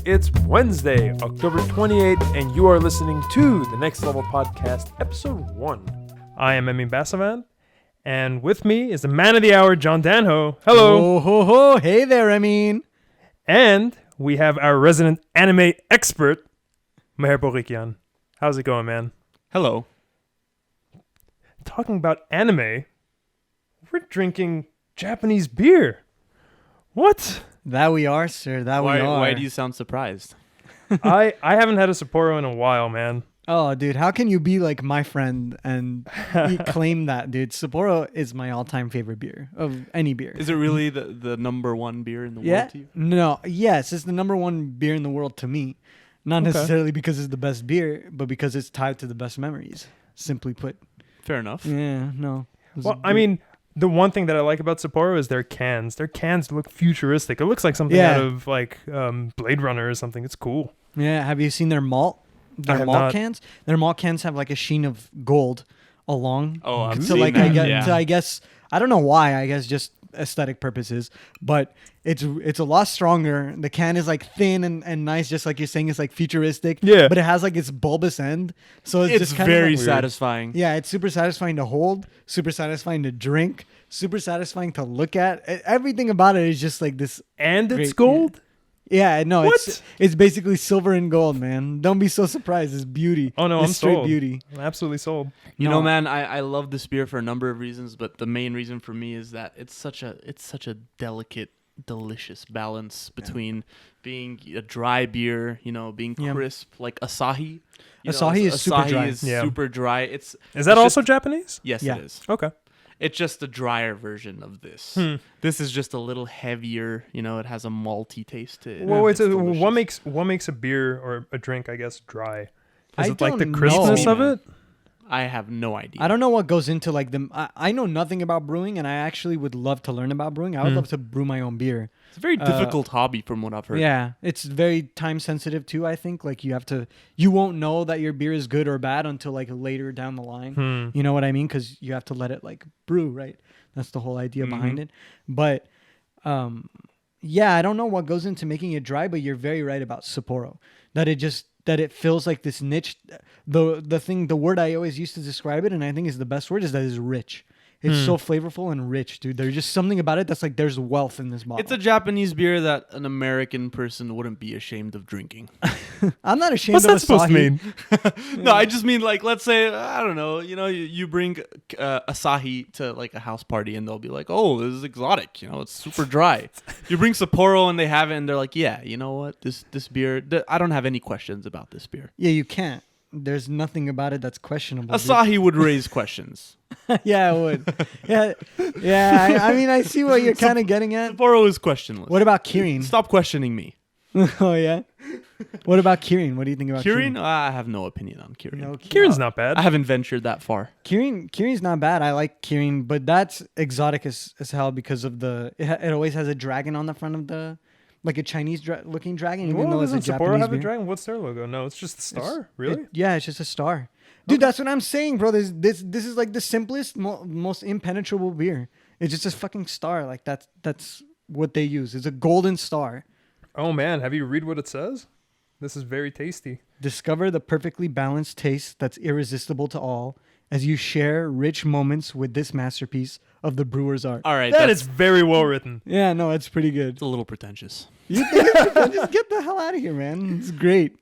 It's Wednesday, October 28th, and you are listening to the Next LVL Podcast, Episode 1. I am Emin Basavan, and with me is the man of the hour, John Danho. Hello. Ho, ho, ho. Hey there, Emin. And we have our resident anime expert, Meher Borikian. How's it going, man? Hello. Talking about anime, we're drinking Japanese beer. What? That we are, sir. We are. Why do you sound surprised? I haven't had a Sapporo in a while, man. Oh, dude, how can you be like my friend and claim that, dude? Sapporo is my all-time favorite beer of any beer. Is it really the number one beer in the world to you? No. Yes, it's the number one beer in the world to me. Not necessarily because it's the best beer, but because it's tied to the best memories, simply put. Fair enough. Yeah, no. Well, I mean, the one thing that I like about Sapporo is their cans. Their cans look futuristic. It looks like something out of like Blade Runner or something. It's cool. Yeah, have you seen their malt? Their malt cans? Their malt cans have like a sheen of gold along. Oh, I've to seen like that. I guess I don't know why. I guess just aesthetic purposes, but it's a lot stronger. The can is like thin and nice, just like you're saying. It's like futuristic. Yeah. But it has like its bulbous end, so it's just kind very of like, satisfying. yeah, it's super satisfying to hold, super satisfying to drink, super satisfying to look at. Everything about it is just like this. And it's Great, gold? Yeah, no, What? it's basically silver and gold, man. Don't be so surprised. It's beauty. Oh, no, It's I'm straight sold. beauty. I'm absolutely sold. You No. know, man, I love this beer for a number of reasons, but the main reason for me is that it's such a delicate, delicious balance between being a dry beer, being crisp, like Asahi. Asahi is super dry. Is Yeah. super dry. Is that also Japanese? Yes, Yeah. it is. Okay. It's just a drier version of this. This is just a little heavier. It has a malty taste to it. Well, wait, It's so delicious. what makes a beer or a drink, I guess, dry? Is I it like the don't know. crispness of it? I have no idea. I don't know what goes into like them. I know nothing about brewing, and I actually would love to learn about brewing. I would love to brew my own beer. It's a very difficult hobby from what I've heard. Yeah, it's very time sensitive too. I think like you won't know that your beer is good or bad until like later down the line. You know what I mean? Because you have to let it like brew, right? That's the whole idea behind it. But yeah, I don't know what goes into making it dry, but you're very right about Sapporo. That it feels like this niche. The word I always used to describe it, and I think is the best word, is that it's rich. It's so flavorful and rich, dude. There's just something about it that's like there's wealth in this bottle. It's a Japanese beer that an American person wouldn't be ashamed of drinking. I'm not ashamed What's of that supposed to Asahi. mean? No, I just mean like, let's say, I don't know, you bring Asahi to like a house party and they'll be like, oh, this is exotic, it's super dry. You bring Sapporo and they have it and they're like, yeah, you know what, this beer, I don't have any questions about this beer. Yeah, you can't. There's nothing about it that's questionable. Asahi would raise questions. Yeah, it would. Yeah. I mean, I see what you're kind of getting at. Sapporo is questionless. What about Kirin? Stop questioning me. Oh yeah. What about Kirin? What do you think about Kirin? Kirin? I have no opinion on Kirin. No, Kirin's not bad. I haven't ventured that far. Kirin's not bad. I like Kirin, but that's exotic as hell because of it always has a dragon on the front of the, like a Chinese looking dragon, even though it's a doesn't Sapporo Japanese have a beer. dragon? What's their logo? No, it's just the star. Really? Yeah, it's just a star. Dude, that's what I'm saying, bro. This is like the simplest, most impenetrable beer. It's just a fucking star. Like that's what they use. It's a golden star. Oh man, have you read what it says? This is very tasty. Discover the perfectly balanced taste that's irresistible to all as you share rich moments with this masterpiece of the brewer's art. All right, That that's is very well written. Yeah, no, it's pretty good. it's a little pretentious. You think it's just get the hell out of here, man. It's great.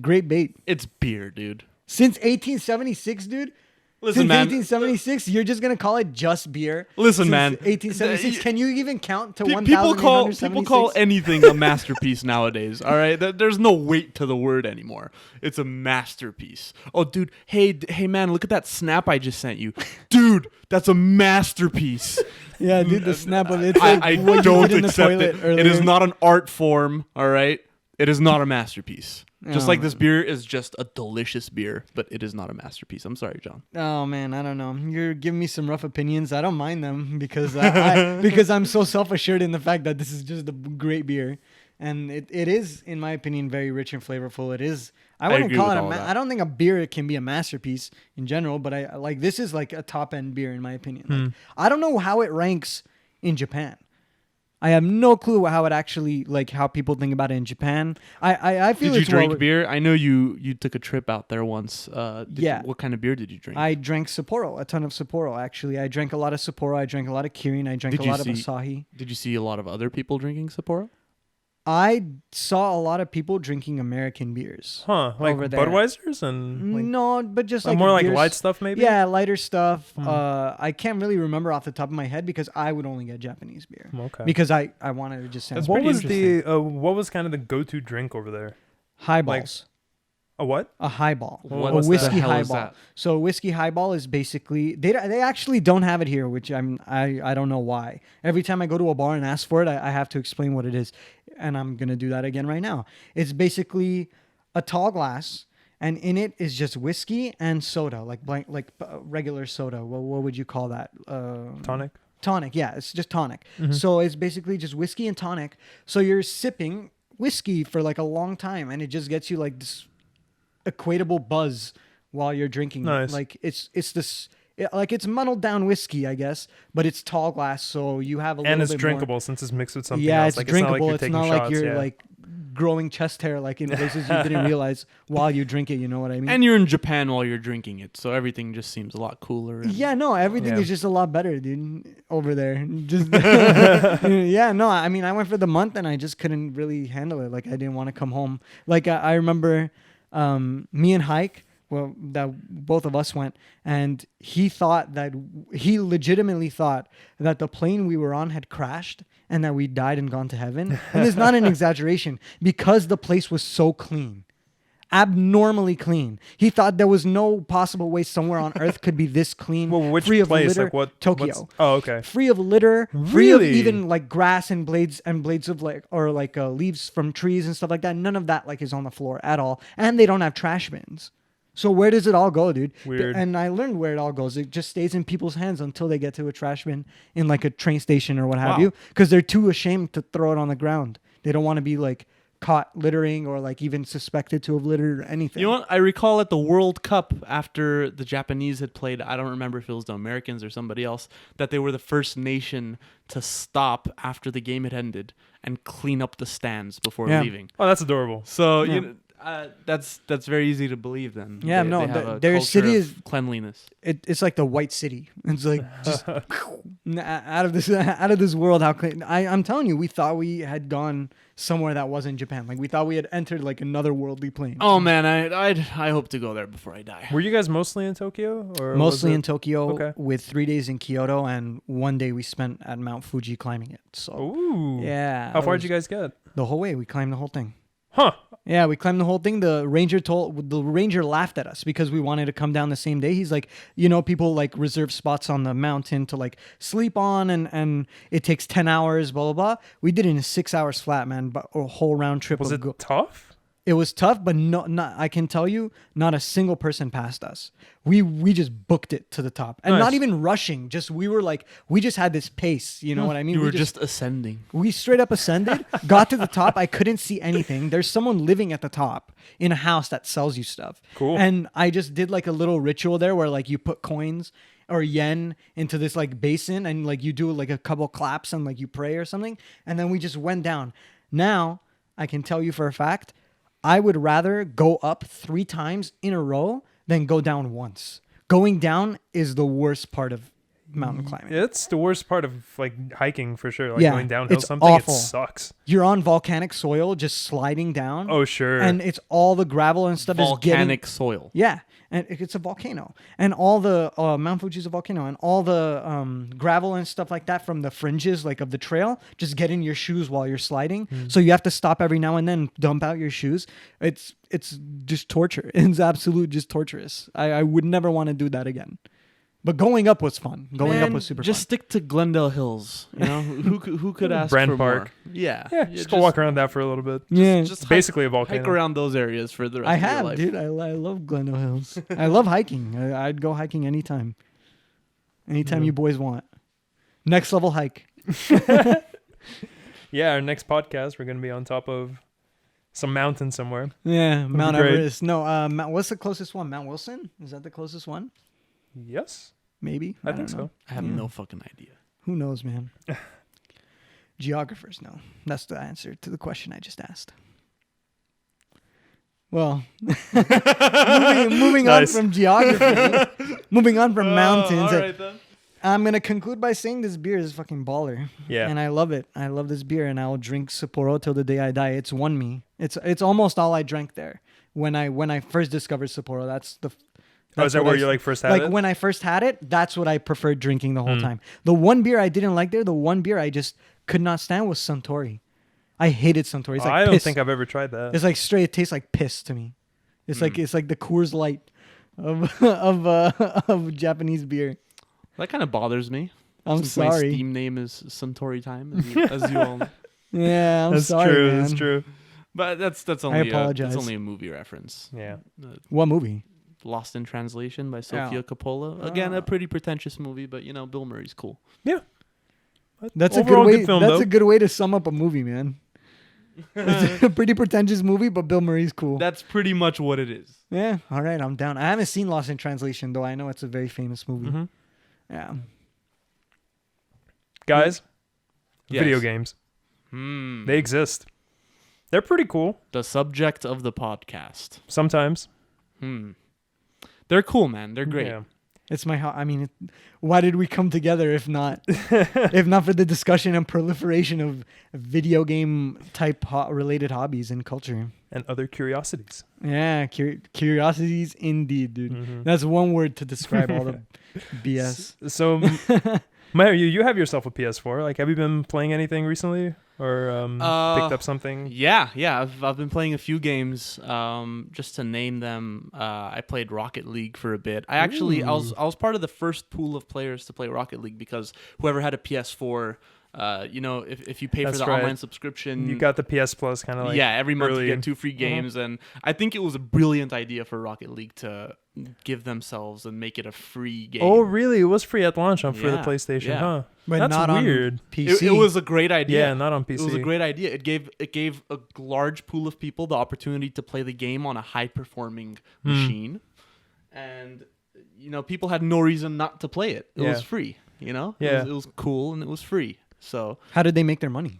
Great bait. It's beer, dude. Since 1876, dude. Listen, Since man. 1876, you're just gonna call it just beer. Listen, Since man. 1876. Can you even count to People call 1,876? anything a masterpiece nowadays. All right, there's no weight to the word anymore. It's a masterpiece. Oh, dude, hey, man, look at that snap I just sent you, dude. That's a masterpiece. Yeah, dude, the snap of it. I don't accept it. It is not an art form. All right, it is not a masterpiece. Just like this beer is just a delicious beer, but it is not a masterpiece. I'm sorry, John. Oh man, I don't know. You're giving me some rough opinions. I don't mind them because because I'm so self-assured in the fact that this is just a great beer, and it is, in my opinion, very rich and flavorful. It is. I wouldn't agree call with it all that. I don't think a beer can be a masterpiece in general, but I like this is like a top end beer in my opinion. Like, I don't know how it ranks in Japan. I have no clue how it actually, like, how people think about it in Japan. I feel Did you it's drink beer? I know you took a trip out there once. Yeah. What kind of beer did you drink? I drank Sapporo, a ton of Sapporo, actually. I drank a lot of Sapporo. I drank a lot of Kirin. I drank a lot of Asahi. Did you see a lot of other people drinking Sapporo? I saw a lot of people drinking American beers. Huh? Like over there. Budweisers and like, No, but just like more like beers. light stuff, maybe. Yeah, lighter stuff. I can't really remember off the top of my head because I would only get Japanese beer. Okay. Because I wanted to just sound What was what was kind of the go-to drink over there? highballs. A what? A highball. What A whiskey the hell is highball. that? So a whiskey highball is basically they actually don't have it here, which I don't know why. Every time I go to a bar and ask for it, I have to explain what it is, and I'm gonna do that again right now. It's basically a tall glass, and in it is just whiskey and soda, like regular soda. What would you call that? Tonic. Tonic, yeah, it's just tonic. So it's basically just whiskey and tonic. So you're sipping whiskey for like a long time, and it just gets you like this equatable buzz while you're drinking Nice. it. Like it's muddled down whiskey, I guess, but it's tall glass, so you have a little And it's bit drinkable more. since it's mixed with something Yeah, else. it's Like, drinkable. It's not like like you're yeah. like growing chest hair like in places you didn't realize while you drink it. You know what I mean? And you're in Japan while you're drinking it, so everything just seems a lot cooler. And Yeah, no, everything Yeah. is just a lot better, dude, over there. Just yeah, no, I mean, I went for the month and I just couldn't really handle it. Like, I didn't want to come home. Like, I remember me and Hike, well, that both of us went, and he legitimately thought that the plane we were on had crashed and that we died and gone to heaven. And it's not an exaggeration because the place was so clean. Abnormally clean. He thought there was no possible way somewhere on earth could be this clean. Well, which free of place? litter. Like what? Tokyo. Oh, okay. Free of litter, free of Really? even like grass and blades of like leaves from trees and stuff like that. None of that like is on the floor at all. And they don't have trash bins. So where does it all go, dude? Weird. And I learned where it all goes. It just stays in people's hands until they get to a trash bin in like a train station or what have Wow. you, because they're too ashamed to throw it on the ground. They don't want to be like caught littering or like even suspected to have littered or anything. You know what? I recall at the World Cup after the Japanese had played, I don't remember if it was the Americans or somebody else, that they were the first nation to stop after the game had ended and clean up the stands before Yeah. leaving. Oh, that's adorable. So Yeah. you know, that's very easy to believe then. Yeah, They no, have a their culture city of is- cleanliness. It's like the white city. It's like just out of this world. How clean! I'm telling you, we thought we had gone somewhere that wasn't Japan. Like we thought we had entered like another worldly plane. Oh man, I hope to go there before I die. Were you guys mostly in Tokyo, or Mostly was in it- Tokyo, Okay. with 3 days in Kyoto, and 1 day we spent at Mount Fuji climbing it. So Ooh. yeah, How far did you guys get? The whole way we climbed the whole thing. Huh. Yeah, we climbed the whole thing. The ranger laughed at us because we wanted to come down the same day. He's like, you know, people like reserve spots on the mountain to like sleep on, and it takes 10 hours, blah, blah, blah. We did it in 6 hours flat, man, but a whole round trip. Was it tough? It was tough, but not I can tell you, not a single person passed us. We just booked it to the top, and Nice. not even rushing. Just we just had this pace. You know what I mean? You We were just ascending. we straight up ascended, got to the top. I couldn't see anything. There's someone living at the top in a house that sells you stuff. Cool. And I just did like a little ritual there where like you put coins or yen into this like basin, and like you do like a couple claps and like you pray or something. And then we just went down. Now I can tell you for a fact, I would rather go up 3 times in a row than go down once. Going down is the worst part of mountain climbing. It's the worst part of like hiking for sure. Like Yeah, going downhill it's something, awful. it sucks. You're on volcanic soil just sliding down. Oh sure. And it's all the gravel and stuff is Volcanic getting... soil. Yeah, and it's a volcano. And all the... Mount Fuji's a volcano. And all the gravel and stuff like that from the fringes like of the trail just get in your shoes while you're sliding. So you have to stop every now and then, dump out your shoes. It's just torture. It's absolute just torturous. I would never want to do that again. But going up was fun. Going up Man, was super just fun. stick to Glendale Hills. You know, who could ask Brand for Park. more? Yeah, yeah, just go walk around that for a little bit. Yeah. Just It's basically a volcano. hike around those areas for the rest I of your have, life. dude. I love Glendale Hills. I love hiking. I'd go hiking anytime. Anytime you boys want. Next level hike. Yeah, our next podcast we're gonna be on top of some mountain somewhere. Yeah, Mount great. Everest. No, what's the closest one? Mount Wilson? Is that the closest one? Yes, Maybe. I think don't so. know. I have Yeah. no fucking idea. Who knows, man? Geographers, no. That's the answer to the question I just asked. Well, moving on Nice. from geography, moving on from mountains. All right, then. I'm going to conclude by saying this beer is fucking baller. Yeah. And I love it. I love this beer, and I'll drink Sapporo till the day I die. It's won me. It's almost all I drank there. When I first discovered Sapporo, that's is that where you like first had it? Like when I first had it, that's what I preferred drinking the whole time. The one beer I didn't like there, the one beer I just could not stand was Suntory. I hated Suntory. It's like I don't piss. think I've ever tried that. It's like straight. It tastes like piss to me. It's like the Coors Light of Japanese beer. That kind of bothers me. I'm Since sorry. My Steam name is Suntory Time, as you all know. Yeah, I'm That's sorry, true. man. That's true. But that's only apologize. that's only a movie reference. Yeah. What movie? Lost in Translation by Sofia Coppola. Again, a pretty pretentious movie, but Bill Murray's cool. Yeah. That's a Overall good way. good film, That's though. a good way to sum up a movie, man. It's a pretty pretentious movie, but Bill Murray's cool. That's pretty much what it is. Yeah, all right, I'm down. I haven't seen Lost in Translation, though. I know it's a very famous movie. Mm-hmm. Yeah. Guys, Yes. video games. They exist. They're pretty cool The subject of the podcast. sometimes. They're cool, man. They're great. Yeah. It's my. I mean, why did we come together if not for the discussion and proliferation of video game type related hobbies and culture? And other curiosities. Yeah, curiosities indeed, dude. That's one word to describe all the BS. So, Mario, you have yourself a PS4. Like, have you been playing anything recently, or picked up something? Yeah. I've been playing a few games. Just to name them, I played Rocket League for a bit. I was part of the first pool of players to play Rocket League because whoever had a PS4, if you pay for That's the right. online subscription, You got the PS Plus kind of like every month early. you get 2 free games, and I think it was a brilliant idea for Rocket League to give themselves and make it a free game. Oh, really? It was free at launch for the Yeah, PlayStation, yeah. huh? But That's not weird. on PC. It was a great idea. Yeah, not on PC. It was a great idea. It gave a large pool of people the opportunity to play the game on a high performing machine, and people had no reason not to play it. It was free. Yeah. it was cool and it was free. So How did they make their money?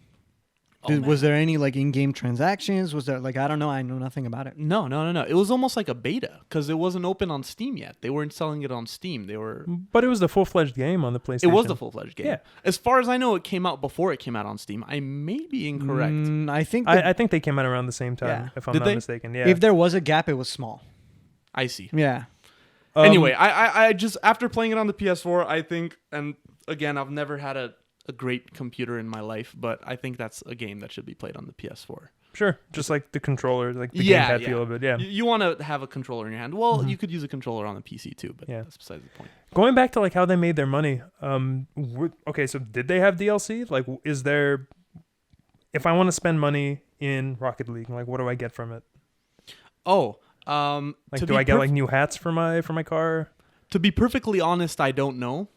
man. Was there any like in-game transactions? Was there like I don't know. I know nothing about it. No. It was almost like a beta because it wasn't open on Steam yet. They weren't selling it on Steam. They were. But it was the full-fledged game on the PlayStation. It was the full-fledged game. Yeah. As far as I know, it came out before it came out on Steam. I may be incorrect. I think I think they came out around the same time, Yeah. if I'm Did not they? mistaken. Yeah. if there was a gap, it was small. I see. Yeah. Anyway, I just after playing it on the PS4, I think, and again, I've never had a great computer in my life, but I think that's a game that should be played on the PS4. Sure, just like the controller, like the Yeah, gamepad feel of it. Yeah. You want to have a controller in your hand. Well, you could use a controller on the PC too, but Yeah. that's besides the point. Going back to like how they made their money. Okay, so did they have DLC? Like, is there? If I want to spend money in Rocket League, like, what do I get from it? Oh, Like, to do be I get like new hats for my car? To be perfectly honest, I don't know.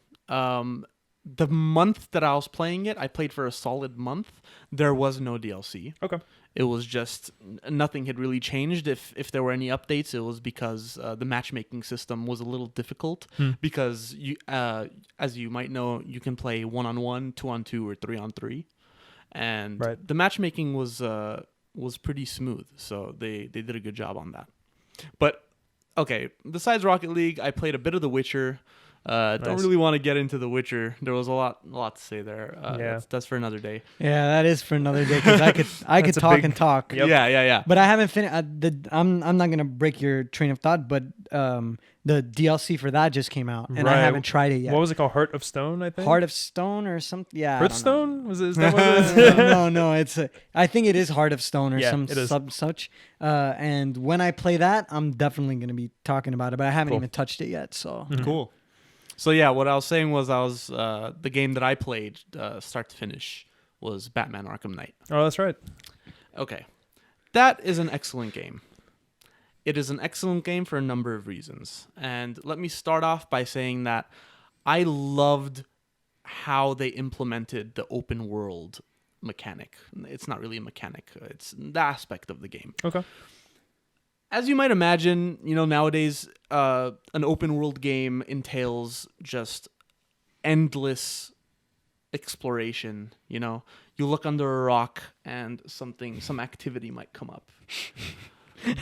The month that I was playing it, I played for a solid month. There was no DLC. Okay. It was just nothing had really changed. If there were any updates, it was because the matchmaking system was a little difficult because you, as you might know, you can play 1-on-1, 2-on-2, or 3-on-3, and Right. the matchmaking was pretty smooth. So they did a good job on that. But okay, besides Rocket League, I played a bit of The Witcher. Don't Nice. really want to get into The Witcher. There was a lot to say there. Yeah. That's for another day. Yeah, that is for another day because I could That's a talk big- and talk. Yep. Yeah. But I haven't finished. I'm not gonna break your train of thought, but the DLC for that just came out, and I Right. haven't tried it yet. What was it called? Heart of Stone, I think. Heart of Stone or something? Yeah. I don't know. Hearthstone? Is that what it is? no, it's. I think it is Heart of Stone or Yeah, some it is. such. And when I play that, I'm definitely gonna be talking about it, but I haven't Cool. even touched it yet. So Cool. So yeah, what I was saying was the game that I played start to finish was Batman Arkham Knight. Oh, that's right. Okay. That is an excellent game. It is an excellent game for a number of reasons. And let me start off by saying that I loved how they implemented the open world mechanic. It's not really a mechanic. It's the aspect of the game. Okay. As you might imagine, nowadays, an open world game entails just endless exploration. you look under a rock and some activity might come up.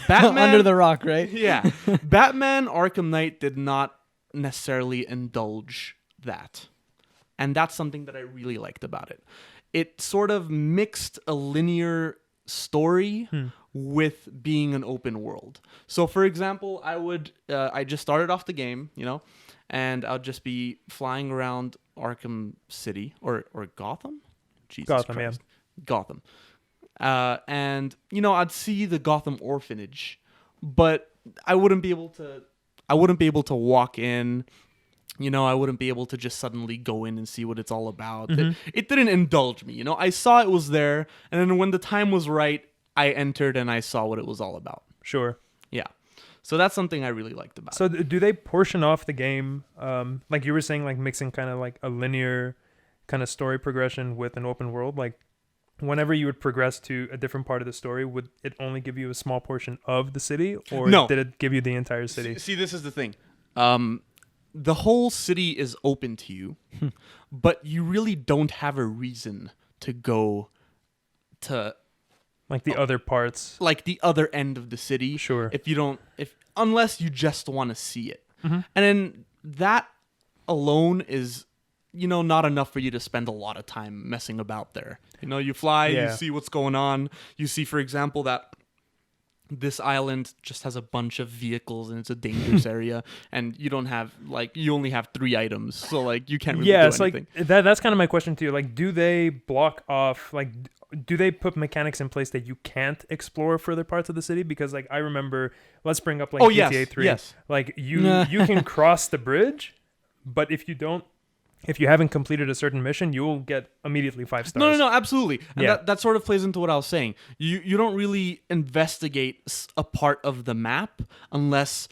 Batman Under the rock, right? Yeah. Batman Arkham Knight did not necessarily indulge that. And that's something that I really liked about it. It sort of mixed a linear story with being an open world. So, for example, I just started off the game, and I'll just be flying around Arkham City or Gotham? Jesus Gotham, Christ. yeah. Gotham. And I'd see the Gotham orphanage, but I wouldn't be able to walk in. I wouldn't be able to just suddenly go in and see what it's all about. It didn't indulge me. I saw it was there, and then when the time was right, I entered and I saw what it was all about. Sure. Yeah. So that's something I really liked about So it. do they portion off the game, like you were saying, like mixing kind of like a linear kind of story progression with an open world? Like whenever you would progress to a different part of the story, would it only give you a small portion of the city, or No. did it give you the entire city? See, this is the thing. The whole city is open to you, but you really don't have a reason to go to Like the other parts? like the other end of the city. Sure. Unless you just want to see it. And then that alone is, not enough for you to spend a lot of time messing about there. You fly, Yeah. you see what's going on. You see, for example, that this island just has a bunch of vehicles and it's a dangerous area, and you only have 3 items, so you can't really do anything. Like that's kind of my question to you. Like, do they block off, like, do they put mechanics in place that you can't explore further parts of the city? Because I remember, let's bring up GTA 3. Yes. Like you can cross the bridge, but if you haven't completed a certain mission, you will get immediately 5 stars. No, absolutely. And Yeah. that sort of plays into what I was saying. You don't really investigate a part of the map unless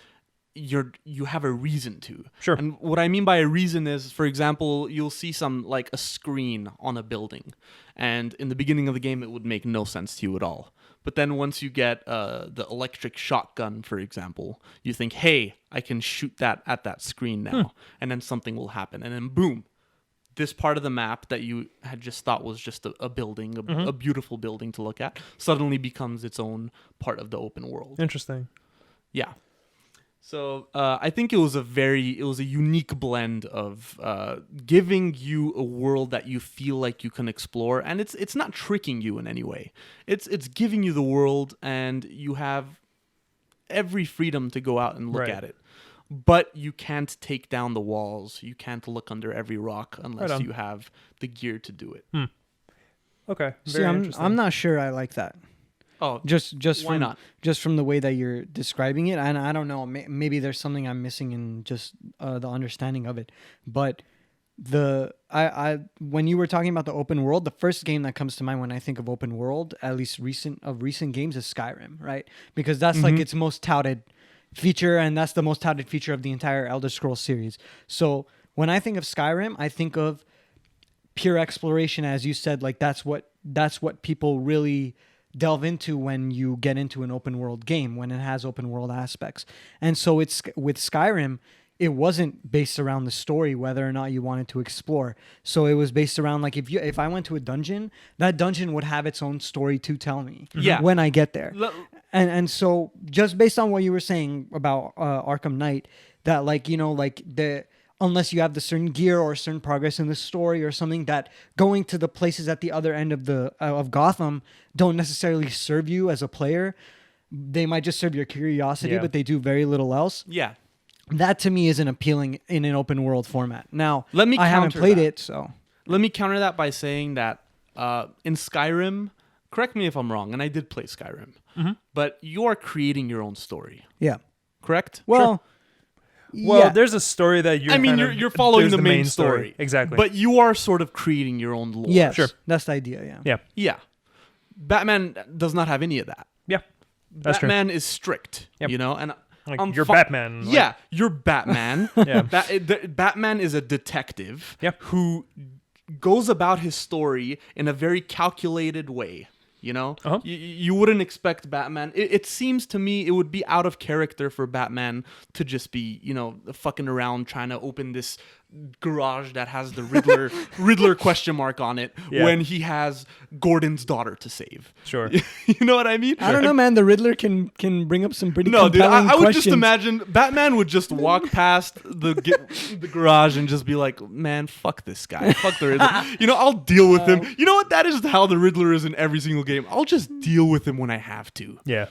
you have a reason to. Sure. And what I mean by a reason is, for example, you'll see a screen on a building, and in the beginning of the game, it would make no sense to you at all. But then once you get the electric shotgun, for example, you think, hey, I can shoot that at that screen now, and then something will happen. And then boom, this part of the map that you had just thought was just a building, a beautiful building to look at, suddenly becomes its own part of the open world. Interesting. Yeah. So I think it was a unique blend of giving you a world that you feel like you can explore, and it's not tricking you in any way. It's giving you the world, and you have every freedom to go out and look Right. at it. But you can't take down the walls. You can't look under every rock unless Right on. you have the gear to do it. Okay. See, Very I'm interesting. not sure I like that. Oh, Just why from, not? Just from the way that you're describing it, and I don't know, maybe there's something I'm missing in just the understanding of it. But when you were talking about the open world, the first game that comes to mind when I think of open world, at least recent games, is Skyrim, right? Because that's like its most touted feature, and that's the most touted feature of the entire Elder Scrolls series. So when I think of Skyrim, I think of pure exploration, as you said. Like that's what people really delve into when you get into an open world game, when it has open world aspects. And so it's with Skyrim, it wasn't based around the story, whether or not you wanted to explore. So it was based around, like, if I went to a dungeon, that dungeon would have its own story to tell me when I get there. And so just based on what you were saying about Arkham Knight, that unless you have the certain gear or certain progress in the story or something, that going to the places at the other end of Gotham don't necessarily serve you as a player. They might just serve your curiosity, but they do very little else. Yeah. That to me isn't appealing in an open world format. Now, I haven't played it, so let me counter that by saying that in Skyrim, correct me if I'm wrong, and I did play Skyrim, but you are creating your own story, yeah. correct? Well, Well, there's a story that you're following there's the main story. Exactly. But you are sort of creating your own lore. yes, Sure. that's the idea. Yeah. yeah. Yeah. Batman does not have any of that. Yeah. That's true. Batman is strict, Yep. and Like, I'm you're fi- Batman. Like, Yeah, you're Batman. Yeah. Batman is a detective Yep. who goes about his story in a very calculated way. You know, Uh-huh. you wouldn't expect Batman. It seems to me it would be out of character for Batman to just be, you know, fucking around trying to open this garage that has the Riddler question mark on it Yeah. when he has Gordon's daughter to save. Sure. You know what I mean? I don't know, man. The Riddler can bring up some pretty No, dude, compelling I would questions. just imagine Batman would just walk past the garage and just be like, man, fuck this guy. Fuck the Riddler. You know, I'll deal with him. You know what? That is how the Riddler is in every single game. I'll just deal with him when I have to. Yeah.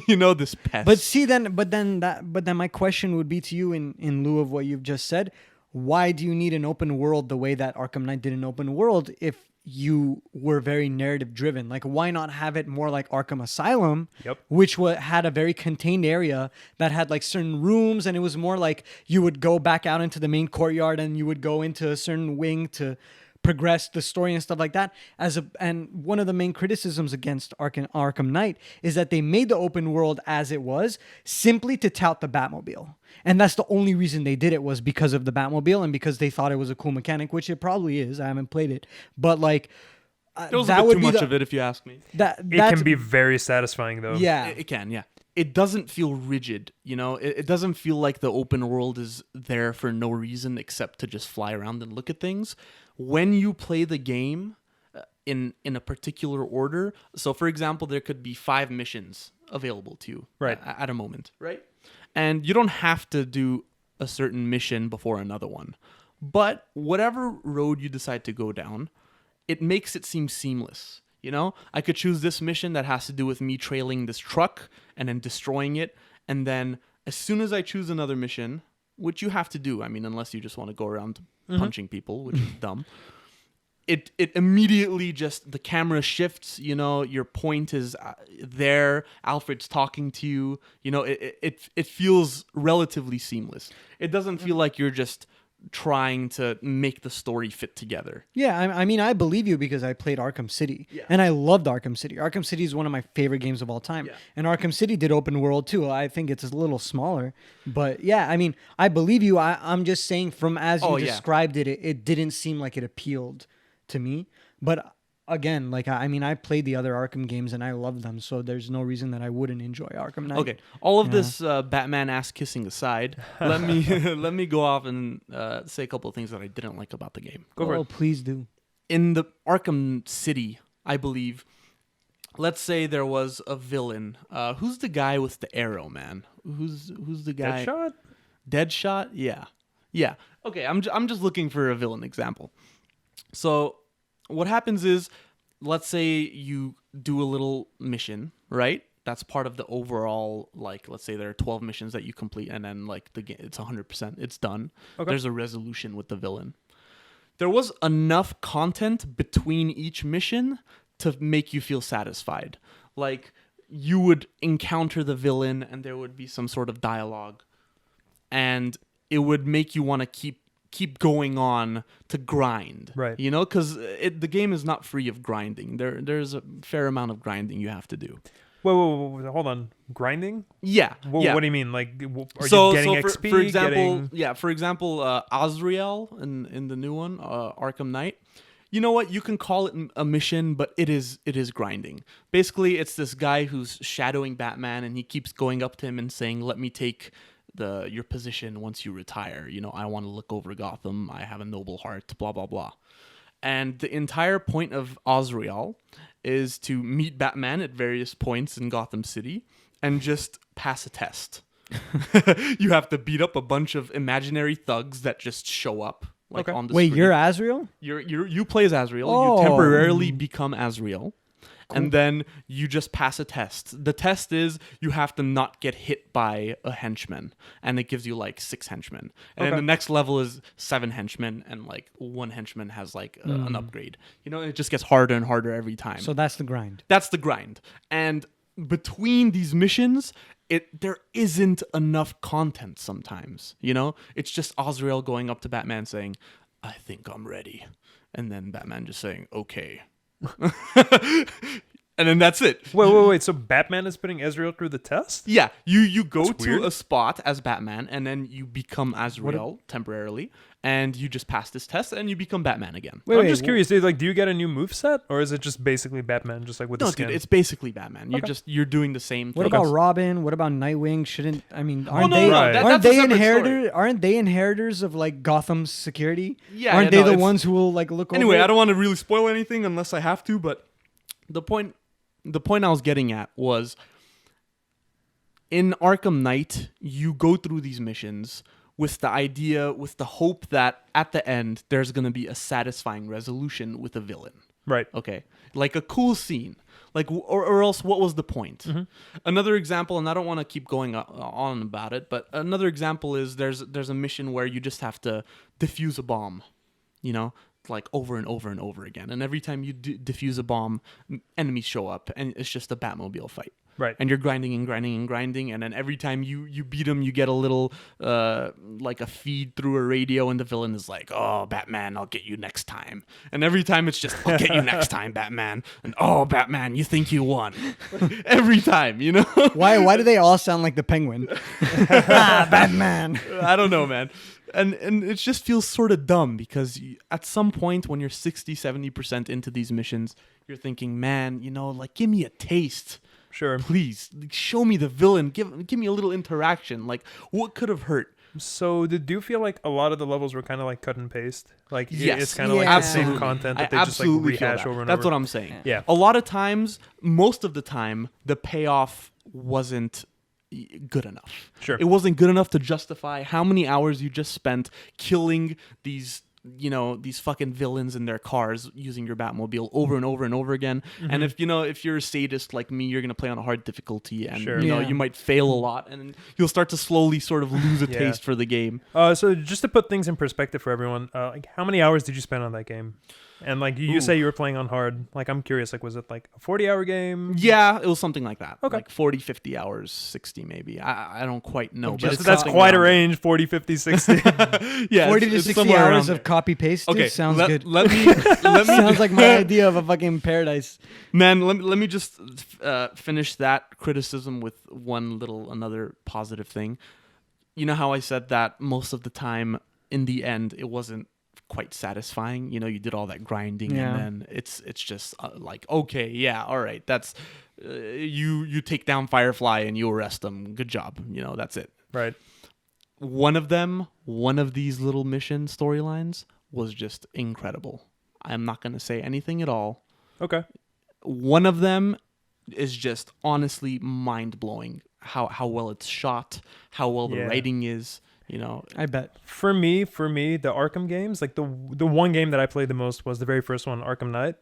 You know, this pest. But then my question would be to you in lieu of what you've just said. Why do you need an open world the way that Arkham Knight did an open world if you were very narrative driven? Like, why not have it more like Arkham Asylum, Yep. which had a very contained area that had like certain rooms, and it was more like you would go back out into the main courtyard and you would go into a certain wing to progress the story and stuff like that. And one of the main criticisms against Arkham Knight is that they made the open world as it was simply to tout the Batmobile. And that's the only reason they did it, was because of the Batmobile and because they thought it was a cool mechanic, which it probably is. I haven't played it, but like there was that a bit would too be much the- of it, if you ask me. That It that's- can be very satisfying though. yeah. It can, yeah. It doesn't feel rigid, you know? It doesn't feel like the open world is there for no reason except to just fly around and look at things. When you play the game in a particular order, so for example, there could be 5 missions available to you Right. at a moment, right? And you don't have to do a certain mission before another one. But whatever road you decide to go down, it makes it seem seamless. You know, I could choose this mission that has to do with me trailing this truck and then destroying it. And then as soon as I choose another mission, which you have to do, I mean, unless you just want to go around punching people, which is dumb, it immediately just, the camera shifts, you know, your point is there, Alfred's talking to you, you know, it feels relatively seamless. It doesn't feel like you're just trying to make the story fit together. Yeah, I mean, I believe you because I played Arkham City, Yeah. and I loved Arkham City. Arkham City is one of my favorite games of all time, Yeah. and Arkham City did open world too. I think it's a little smaller, but yeah, I mean, I believe you. I'm just saying, from as you Oh, yeah. described it, it didn't seem like it appealed to me. But again, like I mean, I played the other Arkham games and I loved them, so there's no reason that I wouldn't enjoy Arkham Knight. Okay, all of this Batman ass kissing aside, let me let me go off and say a couple of things that I didn't like about the game. Go for Oh, it. please do. In the Arkham City, I believe, let's say there was a villain. Who's the guy with the arrow, man? Who's the guy? Deadshot? Deadshot? Yeah. Okay, I'm just looking for a villain example. So what happens is, let's say you do a little mission, right? That's part of the overall, like, let's say there are 12 missions that you complete, and then like the game, it's 100%, it's done. Okay. There's a resolution with the villain. There was enough content between each mission to make you feel satisfied. Like, you would encounter the villain and there would be some sort of dialogue, and it would make you want to keep going on to grind. Right. You know, because the game is not free of grinding. There's a fair amount of grinding you have to do. Whoa, hold on. Grinding? Yeah. What do you mean? Like, are So you getting for, XP? for example, getting... for example, Azrael in the new one, Arkham Knight. You know what? You can call it a mission, but it is grinding. Basically, it's this guy who's shadowing Batman, and he keeps going up to him and saying, "Let me take your position once you retire. You know, I want to look over Gotham. I have a noble heart. Blah blah blah." And the entire point of Azrael is to meet Batman at various points in Gotham City and just pass a test. You have to beat up a bunch of imaginary thugs that just show up, like, on the Wait, screen. you're Azrael? You play as Azrael. Oh. You temporarily become Azrael. And then you just pass a test. The test is you have to not get hit by a henchman, and it gives you like 6 henchmen. And then the next level is 7 henchmen, and like 1 henchman has like an upgrade. You know, it just gets harder and harder every time. So that's the grind. That's the grind. And between these missions, there isn't enough content sometimes. You know, it's just Azrael going up to Batman saying, "I think I'm ready," and then Batman just saying, "Okay." and then that's it. Wait. So Batman is putting Azrael through the test? Yeah, you go That's to weird. a spot as Batman, and then you become Azrael temporarily, and you just pass this test, and you become Batman again. I'm just curious, dude. Like, do you get a new moveset, or is it just basically Batman, just like with the No, skin? dude, it's basically Batman. Okay. You're doing the same thing. What about Robin? What about Nightwing? Aren't no, they Right. that's a separate story. Aren't they inheritors of like Gotham's security? Yeah, aren't yeah, they no, the it's- ones who will like look Anyway, over I don't want to really spoil anything unless I have to, but the point I was getting at was in Arkham Knight, you go through these missions with the hope that at the end there's going to be a satisfying resolution with a villain. right. Okay. Like a cool scene. Like, or else what was the point? Mm-hmm. Another example, and I don't want to keep going on about it, but another example is there's a mission where you just have to defuse a bomb, you know, like over and over and over again. And every time you defuse a bomb, enemies show up, and it's just a Batmobile fight. Right. And you're grinding and grinding and grinding, and then every time you beat them, you get a little like a feed through a radio, and the villain is like, "Oh, Batman, I'll get you next time." And every time it's just, "I'll get you next time, Batman." And "Oh, Batman, you think you won?" Every time, you know. Why do they all sound like the Penguin? Batman. I don't know, man. And it just feels sort of dumb because at some point when you're 60-70% into these missions, you're thinking, man, you know, like, give me a taste. Sure. Please, show me the villain. Give me a little interaction. Like, what could have hurt? So did you feel like a lot of the levels were kind of like cut and paste? Like Yes. it's kind of like Yeah. the same content that they I just like absolutely feel rehash that. over and That's over. what I'm saying. Yeah. A lot of times, most of the time, the payoff wasn't good enough. Sure. It wasn't good enough to justify how many hours you just spent killing these, you know, these fucking villains in their cars using your Batmobile over and over and over again. Mm-hmm. And if you're a sadist like me, you're going to play on a hard difficulty, and Sure. you know, Yeah. you might fail a lot, and you'll start to slowly sort of lose a Yeah. taste for the game. So just to put things in perspective for everyone, like how many hours did you spend on that game? And like you Ooh. say you were playing on hard. Like I'm curious, like was it like a 40-hour game? Yeah, it was something like that. Okay. Like 40, 50 hours, 60 maybe. I don't quite know. But Just, it's that's something quite a around range, 40, 50, 60. there. Yeah, 40 to it's 60 somewhere around hours there. of copy paste. Okay, Sounds let, good. Let me Sounds like my idea of a fucking paradise. man. Let me just finish that criticism with another positive thing. You know how I said that most of the time, in the end, it wasn't quite satisfying. You know, you did all that grinding, Yeah. and then it's just like, okay, yeah, all right, that's you take down Firefly and you arrest them. Good job. You know, that's it. Right. One of these little mission storylines was just incredible. I'm not going to say anything at all. Okay. One of them is just honestly mind-blowing. How well it's shot, how well the Yeah. writing is, you know. I bet. For me, the Arkham games, like the one game that I played the most was the very first one, Arkham Knight.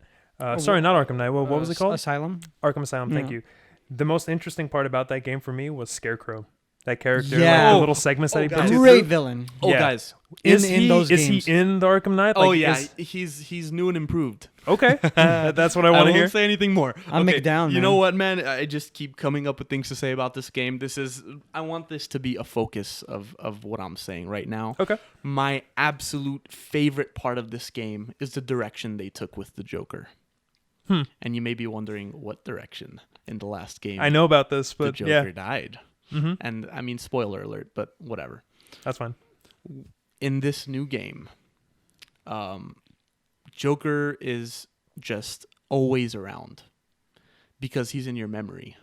Sorry, not Arkham Knight. What was it called? Asylum. Arkham Asylum. Thank Yeah. you. The most interesting part about that game for me was Scarecrow. That character, Yeah. like the Oh, little segments that he guys. puts you Great through. villain. Oh, Yeah. guys. Is in he those is games. he in the Arkham Knight? Oh Like, yeah, is- he's new and improved. okay. That's what I want to won't hear. say anything more. I'm okay, McDown, You know man. what, man? I just keep coming up with things to say about this game. I want this to be a focus of what I'm saying right now. Okay. My absolute favorite part of this game is the direction they took with the Joker. And you may be wondering what direction in the last game I know about this, the but Joker yeah, died. Mm-hmm. And I mean, spoiler alert, but whatever. that's fine. In this new game, Joker is just always around because he's in your memory.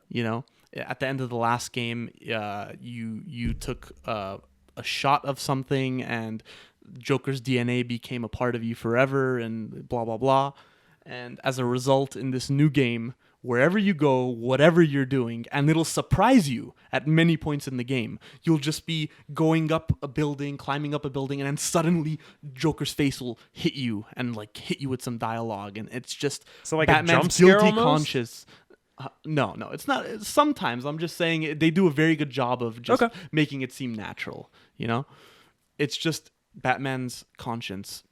You know, at the end of the last game, you took a shot of something, and Joker's DNA became a part of you forever, and blah blah blah. And as a result, in this new game, wherever you go, whatever you're doing, and it'll surprise you at many points in the game. You'll just be going up a building, climbing up a building, and then suddenly Joker's face will hit you and like hit you with some dialogue, and it's just So like a Batman's jump scare guilty almost? conscience. No, it's not. Sometimes I'm just saying they do a very good job of just Okay. making it seem natural. You know, it's just Batman's conscience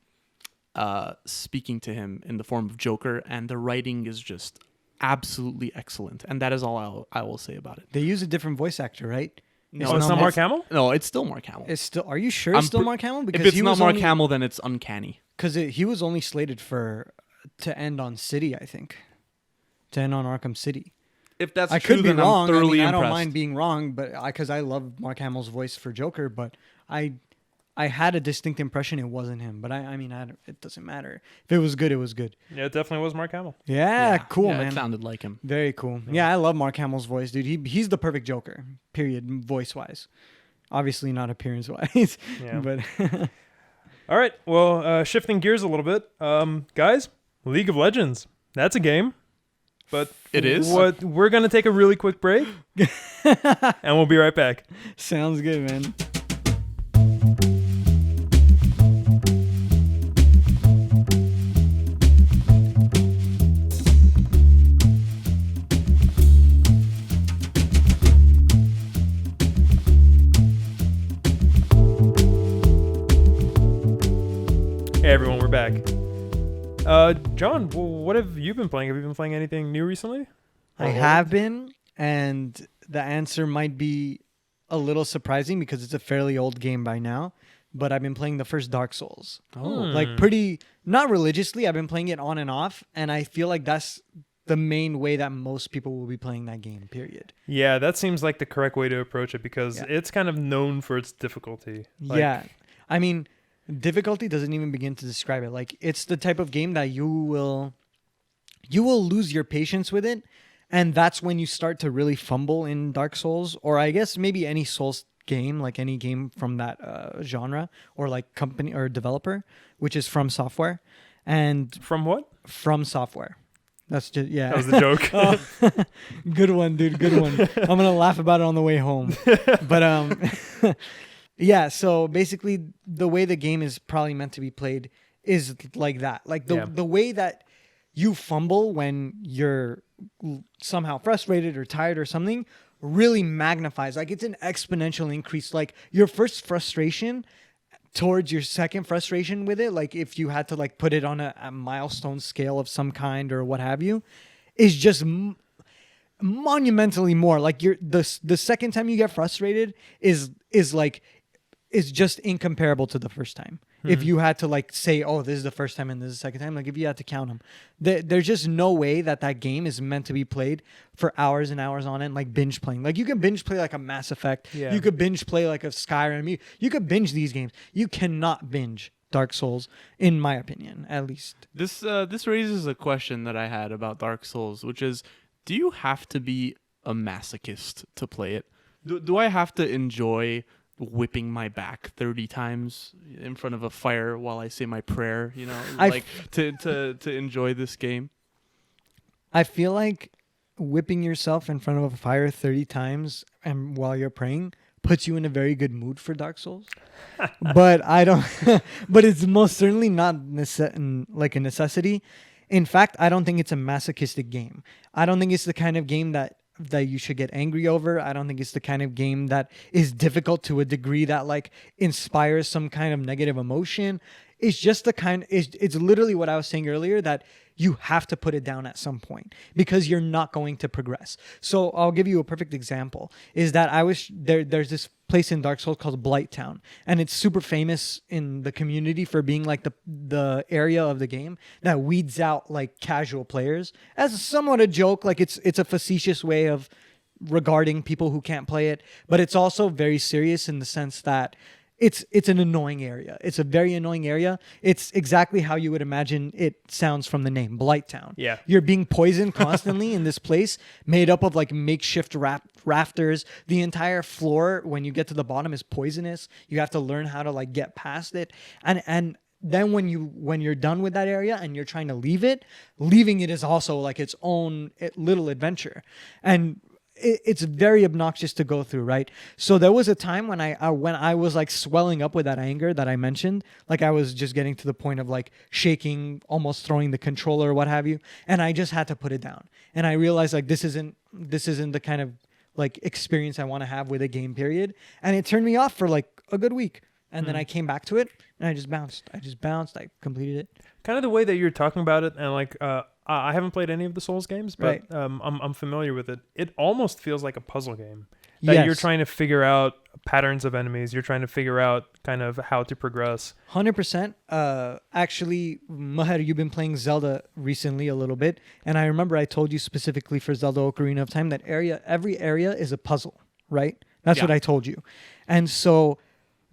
speaking to him in the form of Joker, and the writing is just absolutely excellent, and that is all I will say about it. They use a different voice actor, right? No, Oh, it's not Mark Hamill? No, it's still Mark Hamill. It's still. Are you sure it's still Mark Hamill? If it's not Mark Hamill, then it's uncanny. because he was only slated to end on City, I think. to end on Arkham City. If that's I true, could be then wrong. I'm thoroughly I impressed. don't mind being wrong, but because I love Mark Hamill's voice for Joker, but I had a distinct impression it wasn't him. But it doesn't matter. If it was good, it was good. Yeah, it definitely was Mark Hamill. Yeah, cool, yeah, man. It sounded like him. Very cool. Yeah, I love Mark Hamill's voice, dude. He's the perfect Joker, period, voice-wise. Obviously not appearance-wise, Yeah. but All right. Well, shifting gears a little bit, guys. League of Legends. That's a game. But It is? We're gonna take a really quick break, and we'll be right back. sounds good, man. Hey everyone, we're back. John, what have you been playing? Have you been playing anything new recently? I have been, and the answer might be a little surprising because it's a fairly old game by now. But I've been playing the first Dark Souls. Like pretty, not religiously. I've been playing it on and off, and I feel like that's the main way that most people will be playing that game, period. Yeah, that seems like the correct way to approach it because Yeah. it's kind of known for its difficulty. Like, Yeah. I mean, difficulty doesn't even begin to describe it. Like, it's the type of game that you will lose your patience with it, and that's when you start to really fumble in Dark Souls, or I guess maybe any Souls game, like any game from that genre, or like company or developer, which is From Software. And From what? From Software. That's just, yeah. That was the joke. Oh, good one, dude. Good one. I'm gonna laugh about it on the way home. But yeah. So basically, the way the game is probably meant to be played is like that. Like the way that you fumble when you're somehow frustrated or tired or something really magnifies. Like it's an exponential increase. Like your first frustration towards your second frustration with it, like if you had to like put it on a milestone scale of some kind or what have you, is just monumentally more. Like the second time you get frustrated is just incomparable to the first time. If you had to like say, oh, this is the first time and this is the second time, like if you had to count them, there's just no way that game is meant to be played for hours and hours on end, like binge playing. Like you can binge play like a Mass Effect. Yeah. You could binge play like a Skyrim. You could binge these games. You cannot binge Dark Souls, in my opinion, at least. This raises a question that I had about Dark Souls, which is, do you have to be a masochist to play it? Do I have to enjoy whipping my back 30 times in front of a fire while I say my prayer, you know, to enjoy this game? I feel like whipping yourself in front of a fire 30 times and while you're praying puts you in a very good mood for Dark Souls. But but it's most certainly not like a necessity. In fact, I don't think it's a masochistic game. I don't think it's the kind of game that you should get angry over. I don't think it's the kind of game that is difficult to a degree that like inspires some kind of negative emotion. It's just it's literally what I was saying earlier, that you have to put it down at some point because you're not going to progress. So I'll give you a perfect example is that there's this place in Dark Souls called Blight Town, and it's super famous in the community for being like the area of the game that weeds out like casual players as somewhat a joke. Like it's a facetious way of regarding people who can't play it, but it's also very serious in the sense that it's an annoying area. It's a very annoying area. It's exactly how you would imagine it sounds from the name, Blight Town. Yeah. You're being poisoned constantly in this place made up of like makeshift rafters. The entire floor, when you get to the bottom, is poisonous. You have to learn how to like get past it. And then when you're done with that area and you're trying to leaving it is also like its own little adventure. And it's very obnoxious to go through, right? So there was a time when I was like swelling up with that anger that I mentioned, like I was just getting to the point of like shaking, almost throwing the controller or what have you, and I just had to put it down. And I realized like this isn't the kind of like experience I want to have with a game, period. And it turned me off for like a good week. And then I came back to it and I just bounced. I completed it. Kind of the way that you're talking about it, and like I haven't played any of the Souls games, but Right. I'm familiar with it. It almost feels like a puzzle game that you're trying to figure out patterns of enemies. You're trying to figure out kind of how to progress. 100%. Actually, Maher, you've been playing Zelda recently a little bit, and I remember I told you specifically for Zelda Ocarina of Time that every area is a puzzle, right? That's what I told you. And so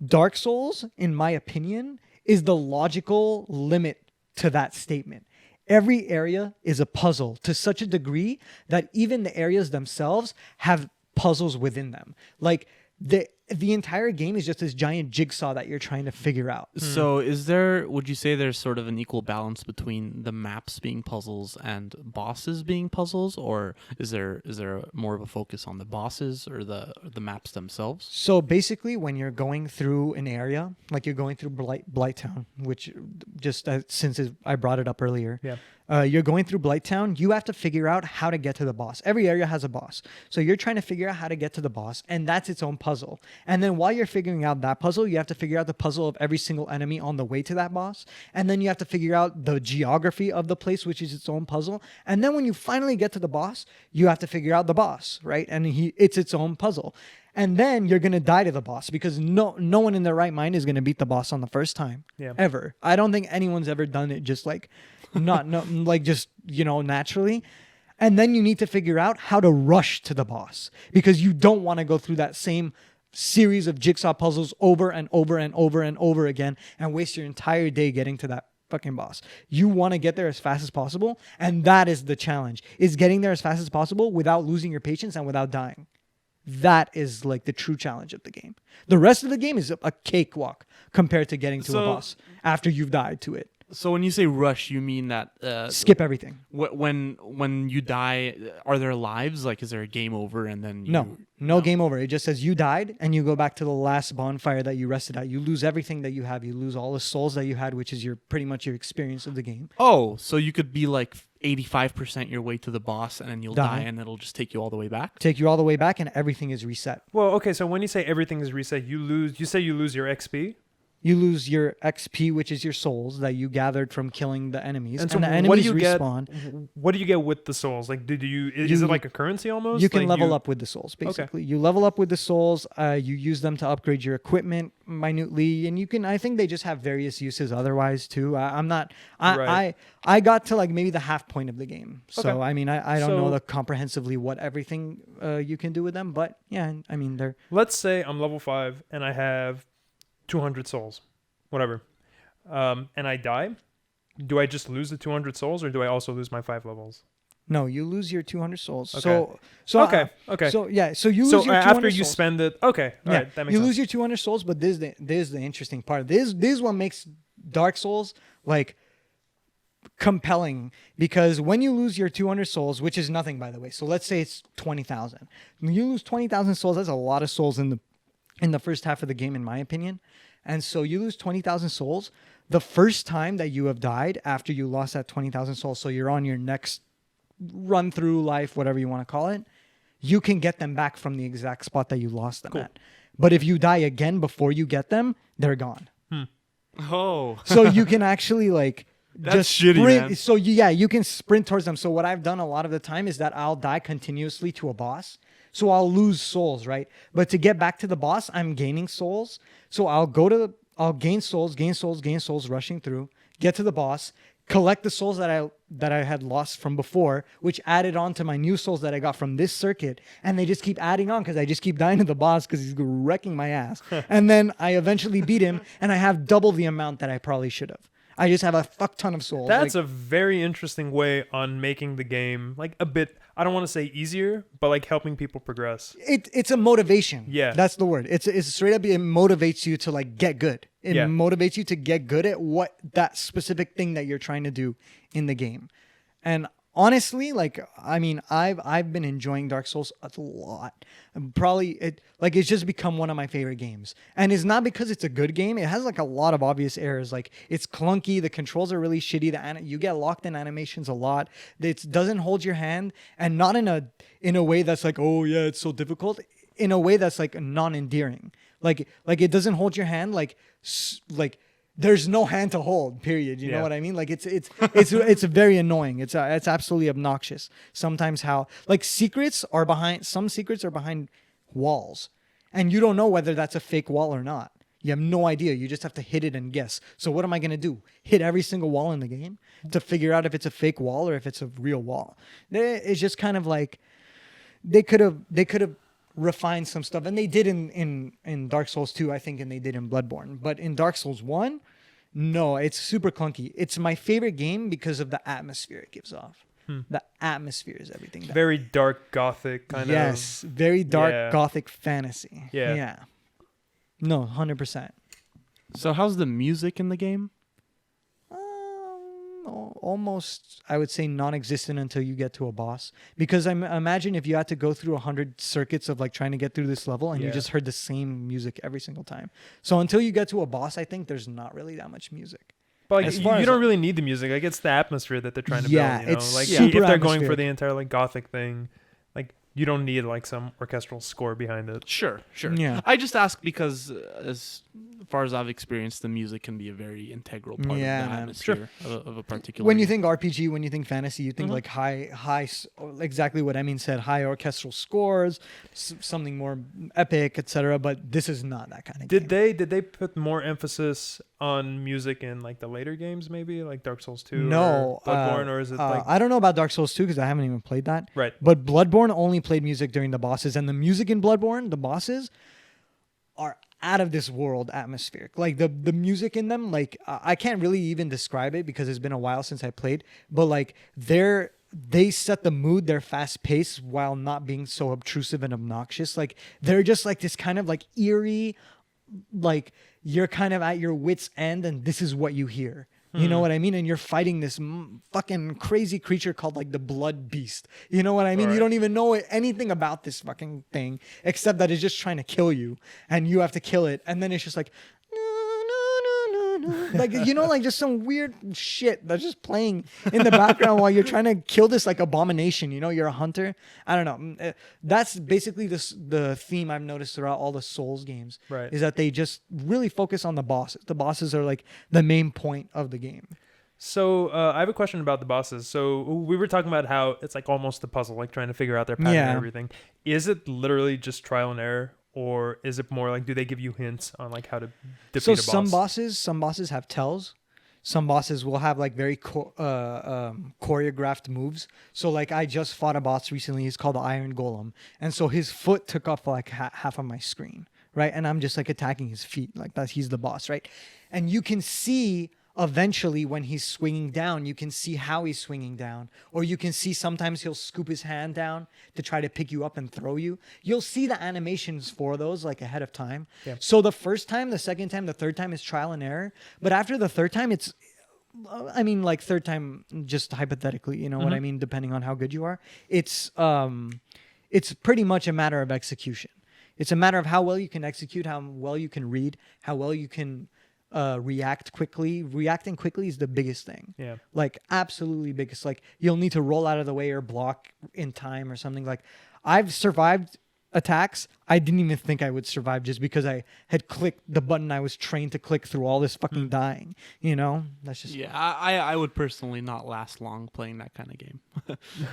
Dark Souls, in my opinion, is the logical limit to that statement. Every area is a puzzle to such a degree that even the areas themselves have puzzles within them. Like the entire game is just this giant jigsaw that you're trying to figure out. So would you say there's sort of an equal balance between the maps being puzzles and bosses being puzzles, or is there more of a focus on the bosses or the maps themselves? So basically, when you're going through an area, like you're going through Blighttown, which just I brought it up earlier. Yeah. You're going through Blighttown, you have to figure out how to get to the boss. Every area has a boss. So you're trying to figure out how to get to the boss, and that's its own puzzle. And then while you're figuring out that puzzle, you have to figure out the puzzle of every single enemy on the way to that boss. And then you have to figure out the geography of the place, which is its own puzzle. And then when you finally get to the boss, you have to figure out the boss, right? And it's its own puzzle. And then you're going to die to the boss because no one in their right mind is going to beat the boss on the first time. Yeah. Ever. I don't think anyone's ever done it just like naturally. And then you need to figure out how to rush to the boss because you don't want to go through that same series of jigsaw puzzles over and over and over and over again and waste your entire day getting to that fucking boss. You want to get there as fast as possible, and that is the challenge, is getting there as fast as possible without losing your patience and without dying. That is like the true challenge of the game. The rest of the game is a cakewalk compared to getting to a boss after you've died to it. So when you say rush, you mean that skip everything. When you die, are there lives? Like, is there a game over and then no game over? It just says you died and you go back to the last bonfire that you rested at. You lose everything that you have. You lose all the souls that you had, which is pretty much your experience of the game. Oh, so you could be like 85% your way to the boss and then you'll die and it'll just take you all the way back? Take you all the way back and everything is reset. Well, okay, so when you say everything is reset, you say you lose your XP? You lose your XP, which is your souls that you gathered from killing the enemies. And so the enemies respawn. What do you get with the souls? Like, is it like a currency almost? You can level up with the souls, basically. Okay. You level up with the souls. You use them to upgrade your equipment minutely, and I think they just have various uses otherwise too. I got to like maybe the half point of the game. So, okay. I mean, I don't know comprehensively what everything you can do with them, but yeah, I mean, they're... Let's say I'm level 5 and I have 200 souls, whatever, and I die. Do I just lose the 200 souls, or do I also lose my 5 levels? No, you lose your 200 souls. Okay. Okay. So yeah, so you lose your 200 after you souls. spend it. Okay, all right, that makes sense. You lose your 200 souls, but this is the interesting part. This is what makes Dark Souls like compelling, because when you lose your 200 souls, which is nothing by the way, so let's say it's 20,000. When you lose 20,000 souls, that's a lot of souls in the first half of the game, in my opinion. And so you lose 20,000 souls the first time that you have died after you lost that 20,000 souls. So you're on your next run through life, whatever you want to call it. You can get them back from the exact spot that you lost them at. But if you die again before you get them, they're gone. Oh. So you can actually like... That's just shitty, sprint. man. So you can sprint towards them. So what I've done a lot of the time is that I'll die continuously to a boss. So I'll lose souls, right? But to get back to the boss, I'm gaining souls. So I'll gain souls, rushing through, get to the boss, collect the souls that I had lost from before, which added on to my new souls that I got from this circuit. And they just keep adding on because I just keep dying to the boss because he's wrecking my ass. And then I eventually beat him and I have double the amount that I probably should have. I just have a fuck ton of souls. That's a very interesting way on making the game like a bit, I don't want to say easier, but like helping people progress. It's a motivation. Yeah. That's the word. It's straight up, it motivates you to like get good. It motivates you to get good at what that specific thing that you're trying to do in the game. And honestly, like, I mean, I've been enjoying Dark Souls a lot. It's just become one of my favorite games. And it's not because it's a good game. It has like a lot of obvious errors. Like, it's clunky. The controls are really shitty. You get locked in animations a lot. It doesn't hold your hand, and not in a way that's like, oh yeah, it's so difficult. In a way that's like non-endearing. Like it doesn't hold your hand. Like there's no hand to hold, period. You know what I mean? Like it's very annoying. It's absolutely obnoxious. Sometimes how like some secrets are behind walls. and you don't know whether that's a fake wall or not. You have no idea. You just have to hit it and guess. So what am I going to do? Hit every single wall in the game to figure out if it's a fake wall or if it's a real wall. It's just kind of like they could have refined some stuff, and they did in Dark Souls 2, I think, and they did in Bloodborne. But in Dark Souls 1, no, it's super clunky. It's my favorite game because of the atmosphere it gives off. The atmosphere is everything. Very dark gothic kind of. Yes, very dark gothic fantasy. Yeah. No, 100%. So how's the music in the game? Almost, I would say, non-existent until you get to a boss. Because I imagine if you had to go through 100 circuits of like trying to get through this level, and you just heard the same music every single time. So until you get to a boss, I think there's not really that much music. But like, you don't really need the music. Like, it's the atmosphere that they're trying to build. You know? It's like super if they're going for atmospheric. the entire like gothic thing, like you don't need like some orchestral score behind it. Sure. Yeah. I just ask because as far as I've experienced, the music can be a very integral part of the atmosphere of a particular When you game. think RPG, when you think fantasy, you think like high, exactly what Emin said, high orchestral scores, something more epic, etc. But this is not that kind of game. Did they put more emphasis on music in like the later games, maybe like Dark Souls 2 No, or Bloodborne, or is it like I don't know about Dark Souls 2 because I haven't even played that. right? But Bloodborne only played music during the bosses, and the music in Bloodborne, the bosses, are out of this world atmospheric. Like the music in them, like I can't really even describe it because it's been a while since I played. But like they set the mood. They're fast paced while not being so obtrusive and obnoxious. Like they're just like this kind of like eerie, like you're kind of at your wit's end, and this is what you hear. You know what I mean? And you're fighting this fucking crazy creature called like the Blood Beast. You know what I mean? Right. You don't even know anything about this fucking thing except that it's just trying to kill you, and you have to kill it. And then it's just like, like, you know, like just some weird shit that's just playing in the background while you're trying to kill this like abomination. You know, you're a hunter. I don't know. That's basically the theme I've noticed throughout all the Souls games. Right. Is that they just really focus on the bosses. The bosses are like the main point of the game. So I have a question about the bosses. So we were talking about how it's like almost a puzzle, like trying to figure out their pattern and everything. Is it literally just trial and error? Or is it more like, do they give you hints on like how to defeat a boss? Some bosses have tells. Some bosses will have like very choreographed moves. So like I just fought a boss recently. He's called the Iron Golem, and so his foot took off like half of my screen, right? And I'm just like attacking his feet, like that. He's the boss, right? And you can see. Eventually, when he's swinging down, you can see how he's swinging down. Or you can see sometimes he'll scoop his hand down to try to pick you up and throw you. You'll see the animations for those like ahead of time. Yeah. So the first time, the second time, the third time is trial and error. But after the third time, it's... I mean, like third time, just hypothetically, you know what I mean? Depending on how good you are. It's pretty much a matter of execution. It's a matter of how well you can execute, how well you can read, how well you can... react quickly. Reacting quickly is the biggest thing. Yeah. Like absolutely biggest. Like you'll need to roll out of the way or block in time or something. Like I've survived attacks I didn't even think I would survive just because I had clicked the button I was trained to click through all this fucking dying. You know? That's just I would personally not last long playing that kind of game.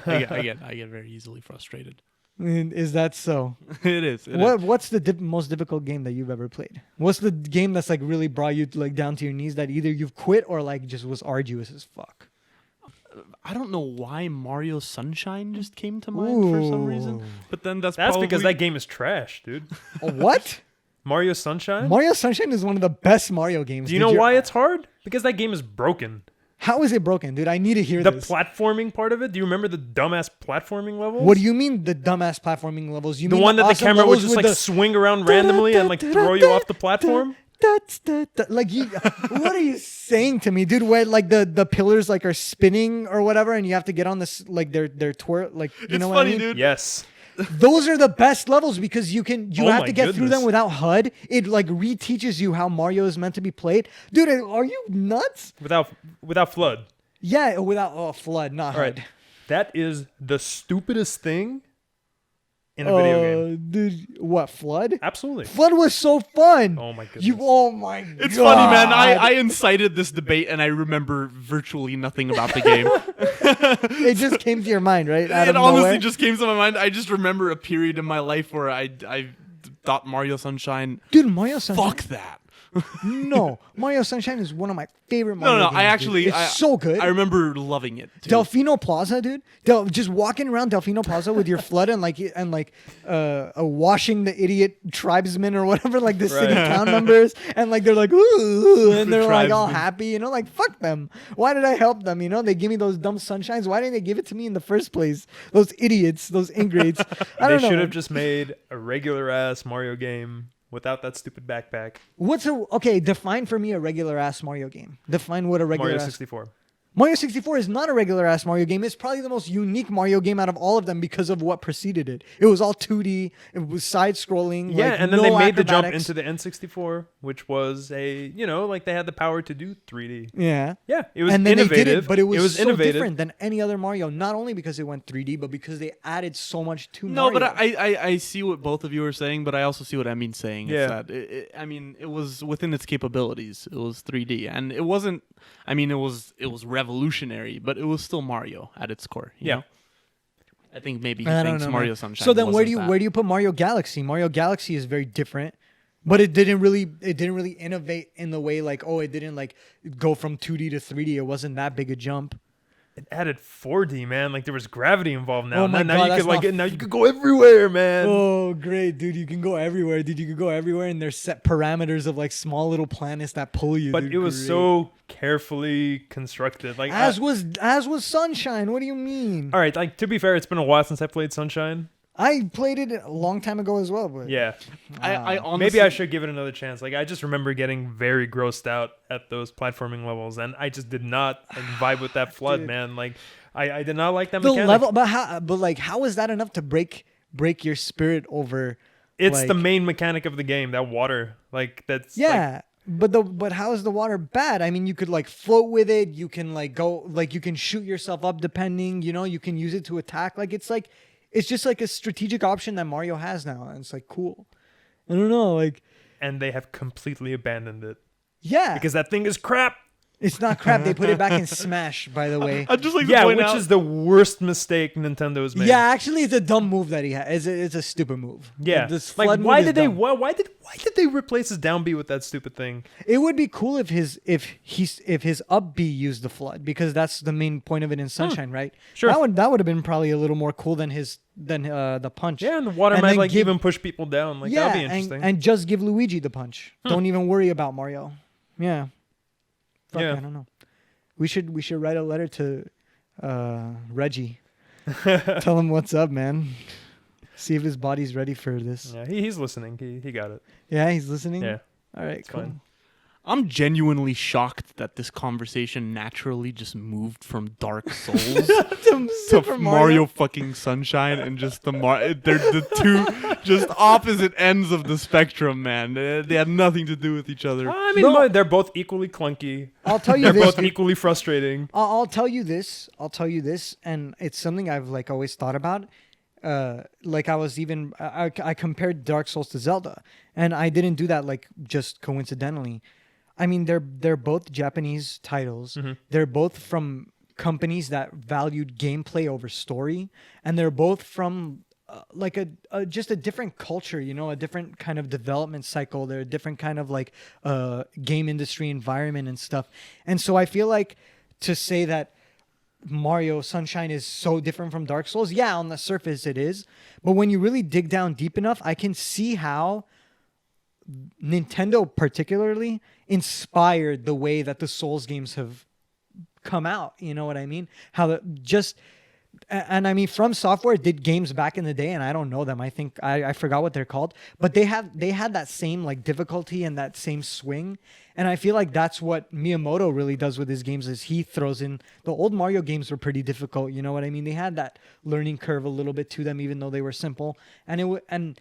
I get very easily frustrated. Is that so? It is. What's the most difficult game that you've ever played? What's the game that's like really brought you like down to your knees that either you've quit or like just was arduous as fuck? I don't know why Mario Sunshine just came to mind for some reason, but then that's because that game is trash, dude. What? Mario Sunshine? Mario Sunshine is one of the best Mario games. Do you know why it's hard? Because that game is broken. How is it broken, dude? I need to hear the this. Platforming part of it. Do you remember the dumbass platforming levels? What do you mean the dumbass platforming levels? You the mean one that the awesome camera would levels just with like swing around randomly and like throw you off the platform? Like you, what are you saying to me, dude? Where like the pillars like are spinning or whatever, and you have to get on this like their twirl, like you it's know funny, what I mean? dude. Yes. Those are the best levels because you have my to get through goodness. them without HUD. It like reteaches you how Mario is meant to be played, dude. Are you nuts? Without flood. Yeah, without flood, not All right. HUD. That is the stupidest thing in a video game. Dude, what flood? Absolutely. Flood was so fun. Oh my goodness. Oh my god. It's funny, man. I incited this debate, and I remember virtually nothing about the game. It just came to your mind, right? Out It of honestly nowhere? just came to my mind. I just remember a period in my life where I thought Mario Sunshine. Dude, Mario Sunshine. Fuck that. No, Mario Sunshine is one of my favorite Mario games. I actually, dude. It's so good. I remember loving it. Too. Delfino Plaza, dude. Just walking around Delfino Plaza with your flood and washing the idiot tribesmen or whatever, like the city town members, and like they're like ooh, and they're like all happy, you know, like fuck them. Why did I help them? You know, they give me those dumb sunshines. Why didn't they give it to me in the first place? Those idiots, those ingrates. I don't know. They should have just made a regular ass Mario game without that stupid backpack. Define for me a regular ass Mario game. Define what a regular Mario ass 64. Mario 64 is not a regular ass Mario game. It's probably the most unique Mario game out of all of them because of what preceded it. It was all 2D. It was side scrolling. Yeah, like, and then no they made the jump acrobatics. into the N64, which was they had the power to do 3D. Yeah. Yeah, it was And then innovative. they did it, but it was so innovative. different than any other Mario. Not only because it went 3D, but because they added so much to No, Mario. but I see what both of you are saying, but I also see what Emin's saying. Yeah. It's that it was within its capabilities. It was 3D, and it wasn't. I mean, it was revolutionary, but it was still Mario at its core. You know? I think maybe he I don't thinks know, Mario man. Sunshine. So then where do wasn't that. you put Mario Galaxy? Mario Galaxy is very different. But it didn't really innovate in the way like, it didn't like go from 2D to 3D. It wasn't that big a jump. It added 4D, man. Like there was gravity involved now. Oh my now God, you that's could like not now you could go everywhere, man. Oh, great, dude. You can go everywhere. Dude, you can go everywhere, and there's set parameters of like small little planets that pull you. But dude. it was Great. so carefully constructed. Like As was Sunshine. What do you mean? all right, like to be fair, it's been a while since I played Sunshine. I played it a long time ago as well, but Yeah. I honestly, Maybe I should give it another chance. Like I just remember getting very grossed out at those platforming levels, and I just did not like, vibe with that flood, Dude. man. Like I did not like that the mechanic. level, how is that enough to break your spirit over? It's the like- main mechanic of the game. That water, like that's Yeah. But how is the water bad? I mean, you could like float with it. You can like go like you can shoot yourself up depending. You know, you can use it to attack. It's just like a strategic option that Mario has now, and it's like cool. I don't know, like and they have completely abandoned it yeah, because that thing is crap. it's not crap. They put it back in Smash, by the way. I'd just like to Yeah, point which out, is the worst mistake Nintendo's made. Yeah, actually, it's a dumb move that he has. It's a stupid move. Yeah. This Like flood why move is did they dumb. why did they replace his down B with that stupid thing? It would be cool if his up B used the flood, because that's the main point of it in Sunshine, right? Sure. That would have been probably a little more cool than the punch. Yeah, and the water And might then like give- even push people down. Like that'd be interesting. and just give Luigi the punch. Don't even worry about Mario. Yeah. Fuck, Yeah. I don't know. We should write a letter to Reggie. Tell him what's up, man. See if his body's ready for this. Yeah, he's listening. He got it. Yeah, he's listening. Yeah. All right, cool. fine. I'm genuinely shocked that this conversation naturally just moved from Dark Souls to Super Mario fucking Sunshine, and just they're the two just opposite ends of the spectrum, man. They had nothing to do with each other. I mean, No. they're both equally clunky. I'll tell you They're this. both dude. equally frustrating. I'll tell you this. And it's something I've like always thought about. Like I compared Dark Souls to Zelda, and I didn't do that like just coincidentally. I mean, they're both Japanese titles. Mm-hmm. They're both from companies that valued gameplay over story, and they're both from like just a different culture, you know, a different kind of development cycle. They're a different kind of like game industry environment and stuff. And so I feel like to say that Mario Sunshine is so different from Dark Souls, yeah, on the surface it is, but when you really dig down deep enough, I can see how Nintendo particularly inspired the way that the Souls games have come out. You know what I mean? And I mean, From Software did games back in the day, and I don't know them. I think I forgot what they're called, but they had that same like difficulty and that same swing. And I feel like that's what Miyamoto really does with his games, is he throws in the old Mario games were pretty difficult. You know what I mean? They had that learning curve a little bit to them, even though they were simple. And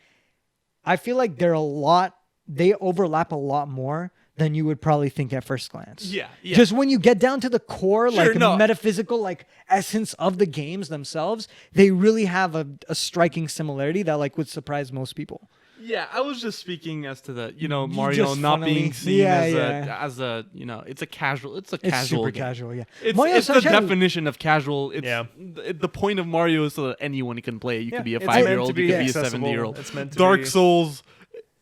I feel like they overlap a lot more than you would probably think at first glance. Yeah. Just when you get down to the core, Sure, like no. metaphysical, like essence of the games themselves, they really have a striking similarity that like would surprise most people. Yeah, I was just speaking as to the, you know, You Mario just not funnily- being seen Yeah, as a, you know, it's a casual It's casual super game. casual, yeah. It's Mario the Sunshine- definition of casual. It's Yeah. the point of Mario is so that anyone can play. You Yeah, could be a it's meant 5-year-old, to you be could be a accessible. 70-year-old. It's meant to Dark be- Souls,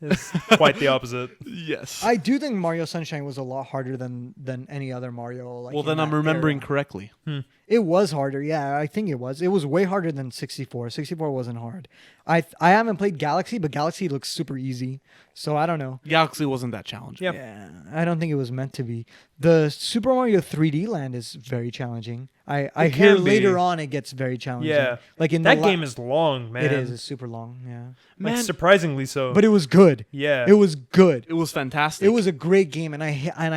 is quite the opposite. Yes. I do think Mario Sunshine was a lot harder than any other Mario. Like, well, in then I'm that remembering era. correctly. It was harder. Yeah, I think it was. It was way harder than 64. 64 wasn't hard. I haven't played Galaxy, but Galaxy looks super easy. So I don't know. Galaxy wasn't that challenging. Yeah. Yeah, I don't think it was meant to be. The Super Mario 3D Land is very challenging. I hear can be. later on it gets very challenging. Yeah. Like in That the game is long, man. It is. It's super long. Yeah. Like Man, surprisingly so. But it was good. yeah. It was good. it was fantastic. It was a great game, and I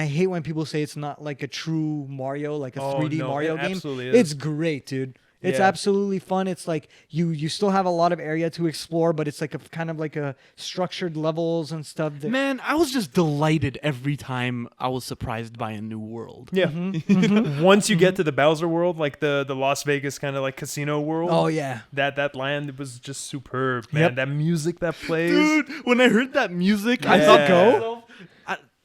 hate when people say it's not like a true Mario, like a 3D no, Mario it game. absolutely is. It's great, dude. It's Yeah. absolutely fun. It's like you still have a lot of area to explore, but it's like a kind of like a structured levels and stuff. That, Man, I was just delighted every time I was surprised by a new world. Yeah. Mm-hmm. Once you get to the Bowser world, like the Las Vegas kind of like casino world. oh yeah, That land was just superb, man. Yep. That music that plays. Dude, when I heard that music, I Yeah. thought, Go?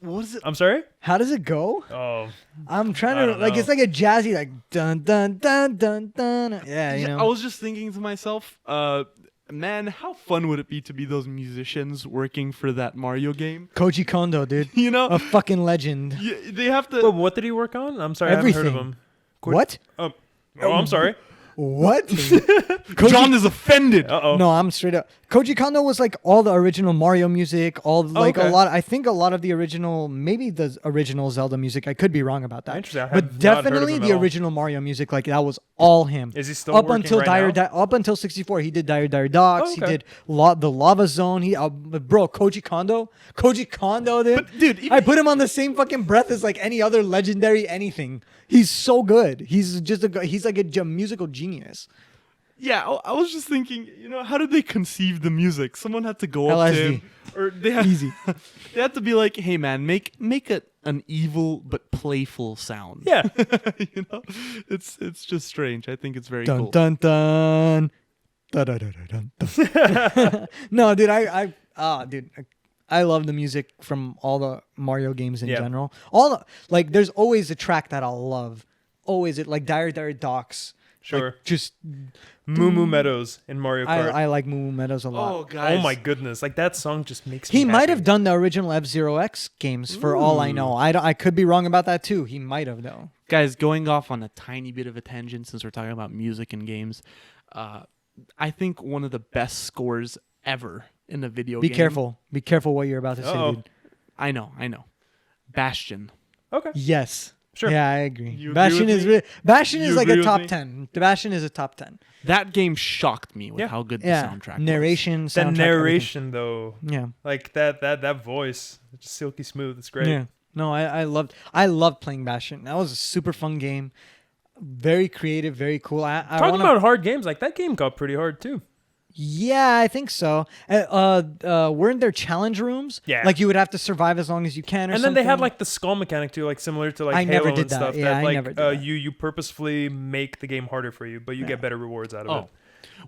what is it? I'm sorry? how does it go? Oh, I'm trying I to don't like know. it's like a jazzy like dun dun dun dun dun. Yeah, you know. I was just thinking to myself, man, how fun would it be to be those musicians working for that Mario game? Koji Kondo, dude, You know, a fucking legend. yeah, they have to. but what did he work on? I'm sorry, I haven't heard of Everything. him. What? Oh, I'm sorry. What? John is offended. Uh-oh. No, I'm straight up. Koji Kondo was like all the original Mario music, all like okay. a lot. I think a lot of the original, maybe the original Zelda music. I could be wrong about that. Interesting. I have But not heard of definitely him the at all. original Mario music, like that was all him. Is he still up working until right now? Up until 64? He did Dire Dire Docks. Oh, He okay. did the Lava Zone. Bro, Koji Kondo, dude. But dude, I put him on the same fucking breath as like any other legendary anything. He's so good. He's just he's like a musical genius. yeah, I was just thinking, how did they conceive the music? Someone had to go up to LSD. him, or they had, Easy. they had to be like, "Hey, man, make an evil but playful sound." Yeah. It's just strange. I think it's very Dun cool. dun dun. Dun, dun, dun, dun, dun. No, dude, I love the music from all the Mario games in Yeah. general. Like, there's always a track that I'll love. Always it like Dire Dire Docks. Sure. Like, just Moo Moo Meadows in Mario Kart. I like Moo Moo Meadows a lot. Oh, guys. Oh my goodness! Like that song just makes me. He might happy. have done the original F-Zero X games for all I know. I could be wrong about that too. He might have though. Guys, going off on a tiny bit of a tangent since we're talking about music and games, I think one of the best scores ever in a video Be game. careful. Be careful what you're about to say, Uh-oh. dude. I know. Bastion. Okay. Yes. Sure. Yeah, I agree. You agree Bastion with is me? Bastion You is like agree a with top me? 10. Bastion is a top 10. That game shocked me with Yeah. how good the Yeah. soundtrack was. Narration, That soundtrack, everything. narration though, Yeah. like that voice, it's just silky smooth. It's great. Yeah. No, I loved playing Bastion. That was a super fun game. Very creative, very cool. I Talking wanna, about hard games, like that game got pretty hard too. Yeah, I think so. Weren't there challenge rooms? Yeah. Like you would have to survive as long as you can or And then they had something? like the skull mechanic too, like similar to like I Halo never did and that. stuff. Yeah, I like never did that. you purposefully make the game harder for you, but you get better rewards out of Oh. it.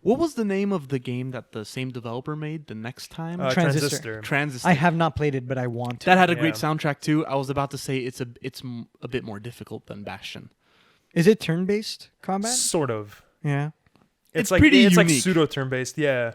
What was the name of the game that the same developer made the next time? Transistor. Transistor. I have not played it, but I want to. That had a great Yeah. soundtrack too. I was about to say it's a bit more difficult than Bastion. Is it turn-based combat? Sort of. Yeah. It's like pretty it's like unique. pseudo turn based. Yeah.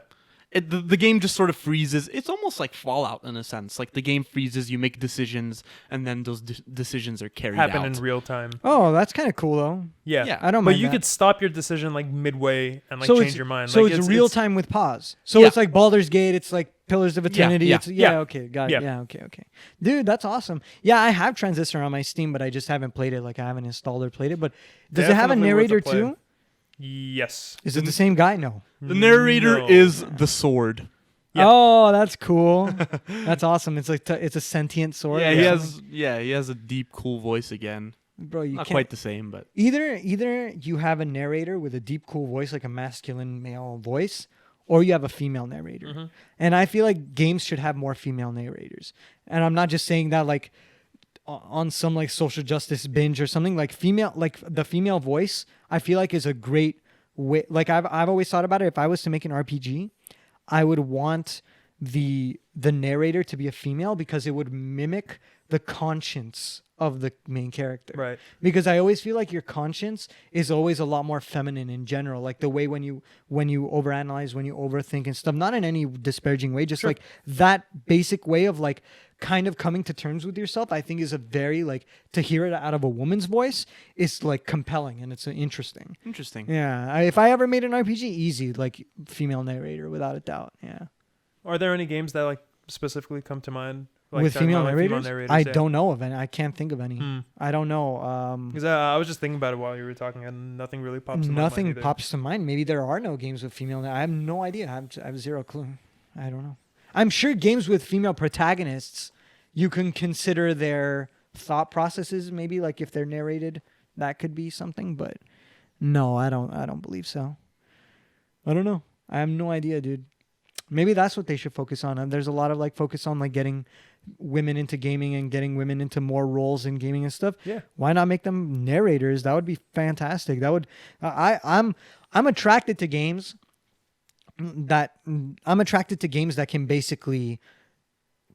The game just sort of freezes. It's almost like Fallout in a sense. Like the game freezes, you make decisions, and then those decisions are carried Happen out. in real time. Oh, that's kind of cool though. Yeah. Yeah. I don't But mind you that. could stop your decision like midway and like So change it's- your mind. So like, it's real time with pause. So Yeah. it's like Baldur's Gate. It's like Pillars of Eternity. yeah, It's, yeah. okay, got it. Yeah. Yeah, okay. Dude, that's awesome. Yeah, I have Transistor on my Steam, but I just haven't played it. Like I haven't installed or played it. But does it have a Definitely worth a narrator play. too? Yes. Is it the same guy? No. The narrator No. is the sword. Yeah. Oh, that's cool. That's awesome. It's like it's a sentient sword. Yeah, or he something. has a deep, cool voice again. Bro, you Not can't. quite the same, but Either you have a narrator with a deep, cool voice, like a masculine male voice, or you have a female narrator. Mm-hmm. And I feel like games should have more female narrators. And I'm not just saying that like on some like social justice binge or something. Like the female voice, I feel like is a great way. Like I've always thought about it. If I was to make an RPG, I would want the narrator to be a female because it would mimic the conscience of the main character. Right. Because I always feel like your conscience is always a lot more feminine in general. Like the way when you overanalyze, when you overthink and stuff, not in any disparaging way, just Sure. like that basic way of like kind of coming to terms with yourself, I think is a very like, to hear it out of a woman's voice is like compelling and it's interesting. Interesting. Yeah. If I ever made an RPG, easy, like female narrator without a doubt. Yeah. Are there any games that like specifically come to mind? Like, With talking female about, narrators? I yeah. don't know of any. I can't think of any. I don't know. Because I was just thinking about it while you were talking, and nothing really pops. To my mind Nothing either. pops to mind. Maybe there are no games with female. I have no idea. I have zero clue. I don't know. I'm sure games with female protagonists, you can consider their thought processes. Maybe like if they're narrated, that could be something. But no, I don't believe so. I don't know. I have no idea, dude. Maybe that's what they should focus on. And there's a lot of like focus on like getting women into gaming and getting women into more roles in gaming and stuff. Yeah. Why not make them narrators? That would be fantastic. That would I'm attracted to games that can basically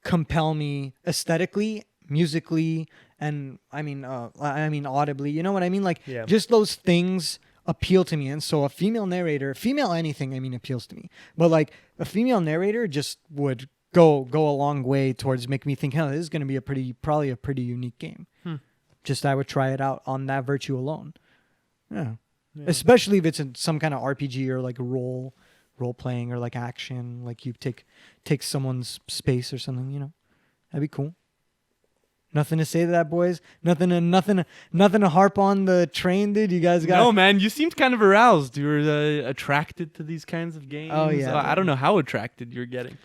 compel me aesthetically, musically, and I mean audibly. You know what I mean? Like Yeah. just those things appeal to me. And so a female narrator, female anything, I mean, appeals to me. But like a female narrator just would go a long way towards making me think, oh, this is going to be probably a pretty unique game. Just I would try it out on that virtue alone. Yeah. Especially if it's in some kind of RPG or like role playing or like action, like you take someone's space or something, you know. That'd be cool. Nothing to say to that, boys. Nothing to harp on the train, dude. You guys got No, man, you seemed kind of aroused. You were attracted to these kinds of games. Oh, yeah. I don't know how attracted you're getting.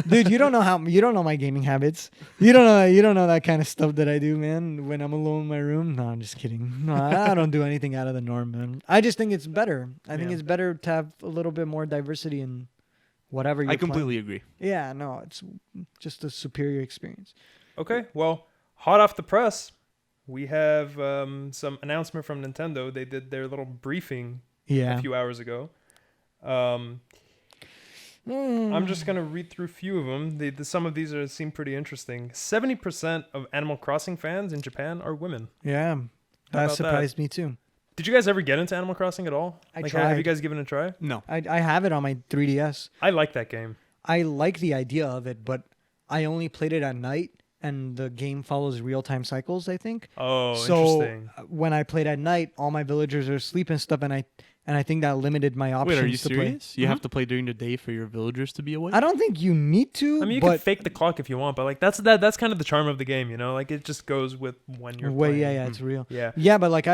Dude, you don't know my gaming habits. You don't know that kind of stuff that I do, man. When I'm alone in my room. No, I'm just kidding. No, I don't do anything out of the norm, man. I just think it's better. I think it's better to have a little bit more diversity in whatever you're I completely agree. Yeah, no, it's just a superior experience. Okay, well, hot off the press, we have some announcement from Nintendo. They did their little briefing a few hours ago. I'm just going to read through a few of them. Some of these seem pretty interesting. 70% of Animal Crossing fans in Japan are women. Yeah, that surprised me too. Did you guys ever get into Animal Crossing at all? I tried. tried. Have you guys given it a try? No. I have it on my 3DS. I like that game. I like the idea of it, but I only played it at night, and the game follows real-time cycles, I think. Oh, so interesting. When I played at night, all my villagers are asleep and stuff, and I think that limited my options. Wait, are you to serious? play. You have to play during the day for your villagers to be awake? I don't think you need to. I mean, you but can fake the clock if you want, but like that's kind of the charm of the game, you know? Like it just goes with when you're playing. Yeah, it's real. Yeah. Yeah, but like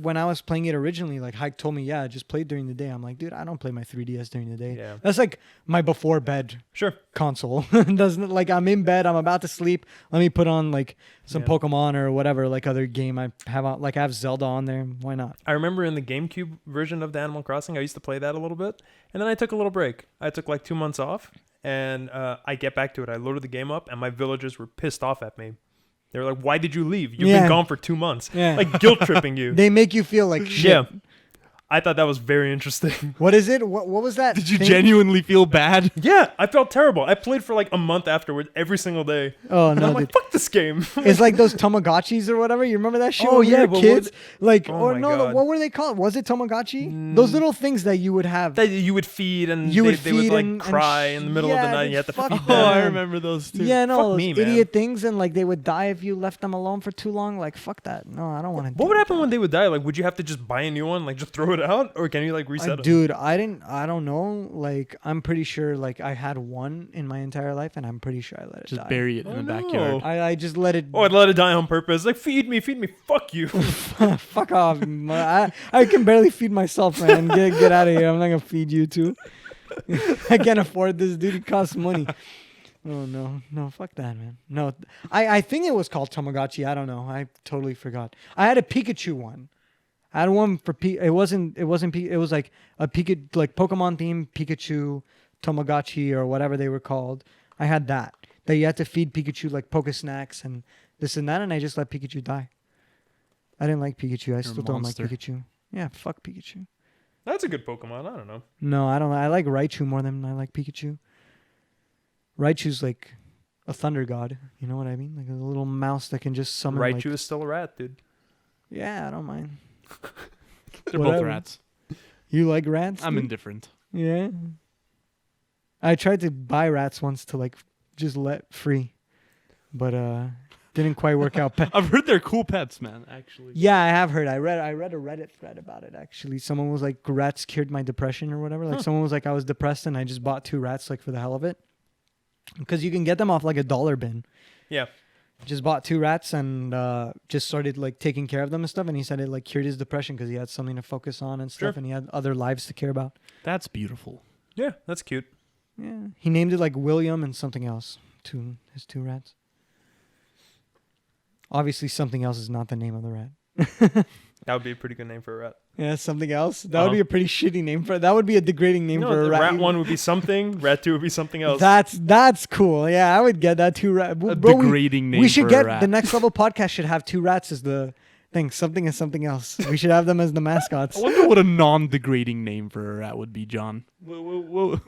when I was playing it originally, like Hike told me, yeah, just play during the day. I'm like, dude, I don't play my 3DS during the day. Yeah. That's like my before bed Sure. console. Doesn't like I'm in bed, I'm about to sleep. Let me put on like some Pokemon or whatever like other game I have on. Like I have Zelda on there. Why not? I remember in the GameCube version of the Animal Crossing, I used to play that a little bit, and then I took a little break. I took like 2 months off, and I get back to it. I loaded the game up, and my villagers were pissed off at me. They were like, "Why did you leave? You've been gone for 2 months." Yeah. Like guilt tripping you. They make you feel like shit. Yeah. I thought that was very interesting. What is it? What was that? Did you thing? genuinely feel bad? Yeah, I felt terrible. I played for like a month afterward every single day. Oh And no! I'm like, fuck this game. It's like those Tamagotchis or whatever. You remember that shit? Oh, when we yeah, were but kids. what- Or my no, God. what were they called? Was it Tamagotchi? Those little things that you would have. That you would feed and You they would would feed like and cry in the middle of the night. And you had to fuck feed Oh, them. I them. remember those too. Yeah, no, Fuck those me, man. idiot things, and like they would die if you left them alone for too long. Like fuck that. No, I don't want to. What would happen when they would die? Like, would you have to just buy a new one, like just throw it out, or can you like reset them? Dude, I don't know. Like I'm pretty sure. Like I had one in my entire life, and I'm pretty sure I let it Just die. bury it in Oh, the no. backyard. I just let it. Oh, I'd let it die on purpose. Like, feed me. Fuck you. Fuck off. I can barely feed myself, man. Get out of here. I'm not gonna feed you too. I can't afford this, dude. It costs money. Oh no, fuck that, man. No, I think it was called Tamagotchi. I don't know. I totally forgot. I had a Pikachu one. I had one for it wasn't it was like a Pikachu, like Pokemon themed Pikachu Tamagotchi or whatever they were called. I had that you had to feed Pikachu like Poke Snacks and this and that, and I just let Pikachu die. I didn't like Pikachu. I still don't like monster. Pikachu. Yeah, fuck Pikachu. That's a good Pokemon. I don't know. No, I don't. I like Raichu more than I like Pikachu. Raichu's like a thunder god. You know what I mean? Like a little mouse that can just summon. Raichu is still a rat, dude. Yeah, I don't mind. They're both Whatever. rats. You like rats? I'm dude? indifferent. Yeah. I tried to buy rats once to like just let free, but didn't quite work out. I've heard they're cool pets, man. Actually. Yeah, I have heard. I read a Reddit thread about it. Actually, someone was like, "Rats cured my depression" or whatever. Like, someone was like, "I was depressed and I just bought 2 rats like for the hell of it," because you can get them off like a dollar bin. Yeah. Just bought 2 rats and just started like taking care of them and stuff. And he said it like cured his depression because he had something to focus on and stuff, Sure. and he had other lives to care about. That's beautiful. Yeah, that's cute. Yeah, he named it like William and something else to his 2 rats. Obviously, something else is not the name of the rat. That would be a pretty good name for a rat. Yeah, something else. That would be a pretty shitty name for. That would be a degrading name No, for a the rat. rat 1 would be something. Rat 2 would be something else. That's cool. Yeah, I would get that 2 rat. A Bro, degrading name we should for get a rat. the Next Level podcast should have 2 rats as the thing. Something is something else. We should have them as the mascots. I wonder what a non-degrading name for a rat would be, John. I don't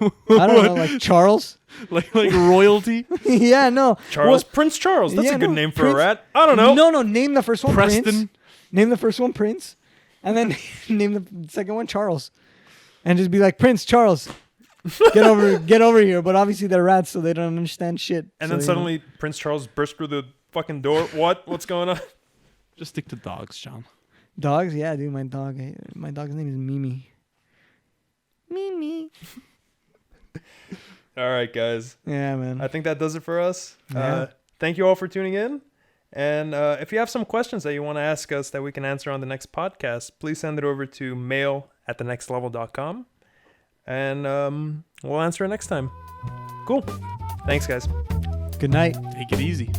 know, like Charles. like royalty. Yeah, no. Charles, What- Prince Charles. That's Yeah, a good no, name for Prince- a rat. I don't know. No. Name the first one Prince. Preston. Name the first one Prince, and then name the second one Charles, and just be like Prince Charles. Get over here. But obviously they're rats, so they don't understand shit. And So, then suddenly Prince Charles burst through the fucking door. What's going on? Just stick to dogs, John. dogs. Yeah, dude, my dog's name is Mimi. Mimi. All right, guys. Yeah, man. I think that does it for us. Yeah. Thank you all for tuning in. And if you have some questions that you want to ask us that we can answer on the next podcast, please send it over to mail@thenextlevel.com. And we'll answer it next time. Cool. Thanks, guys. Good night. Take it easy.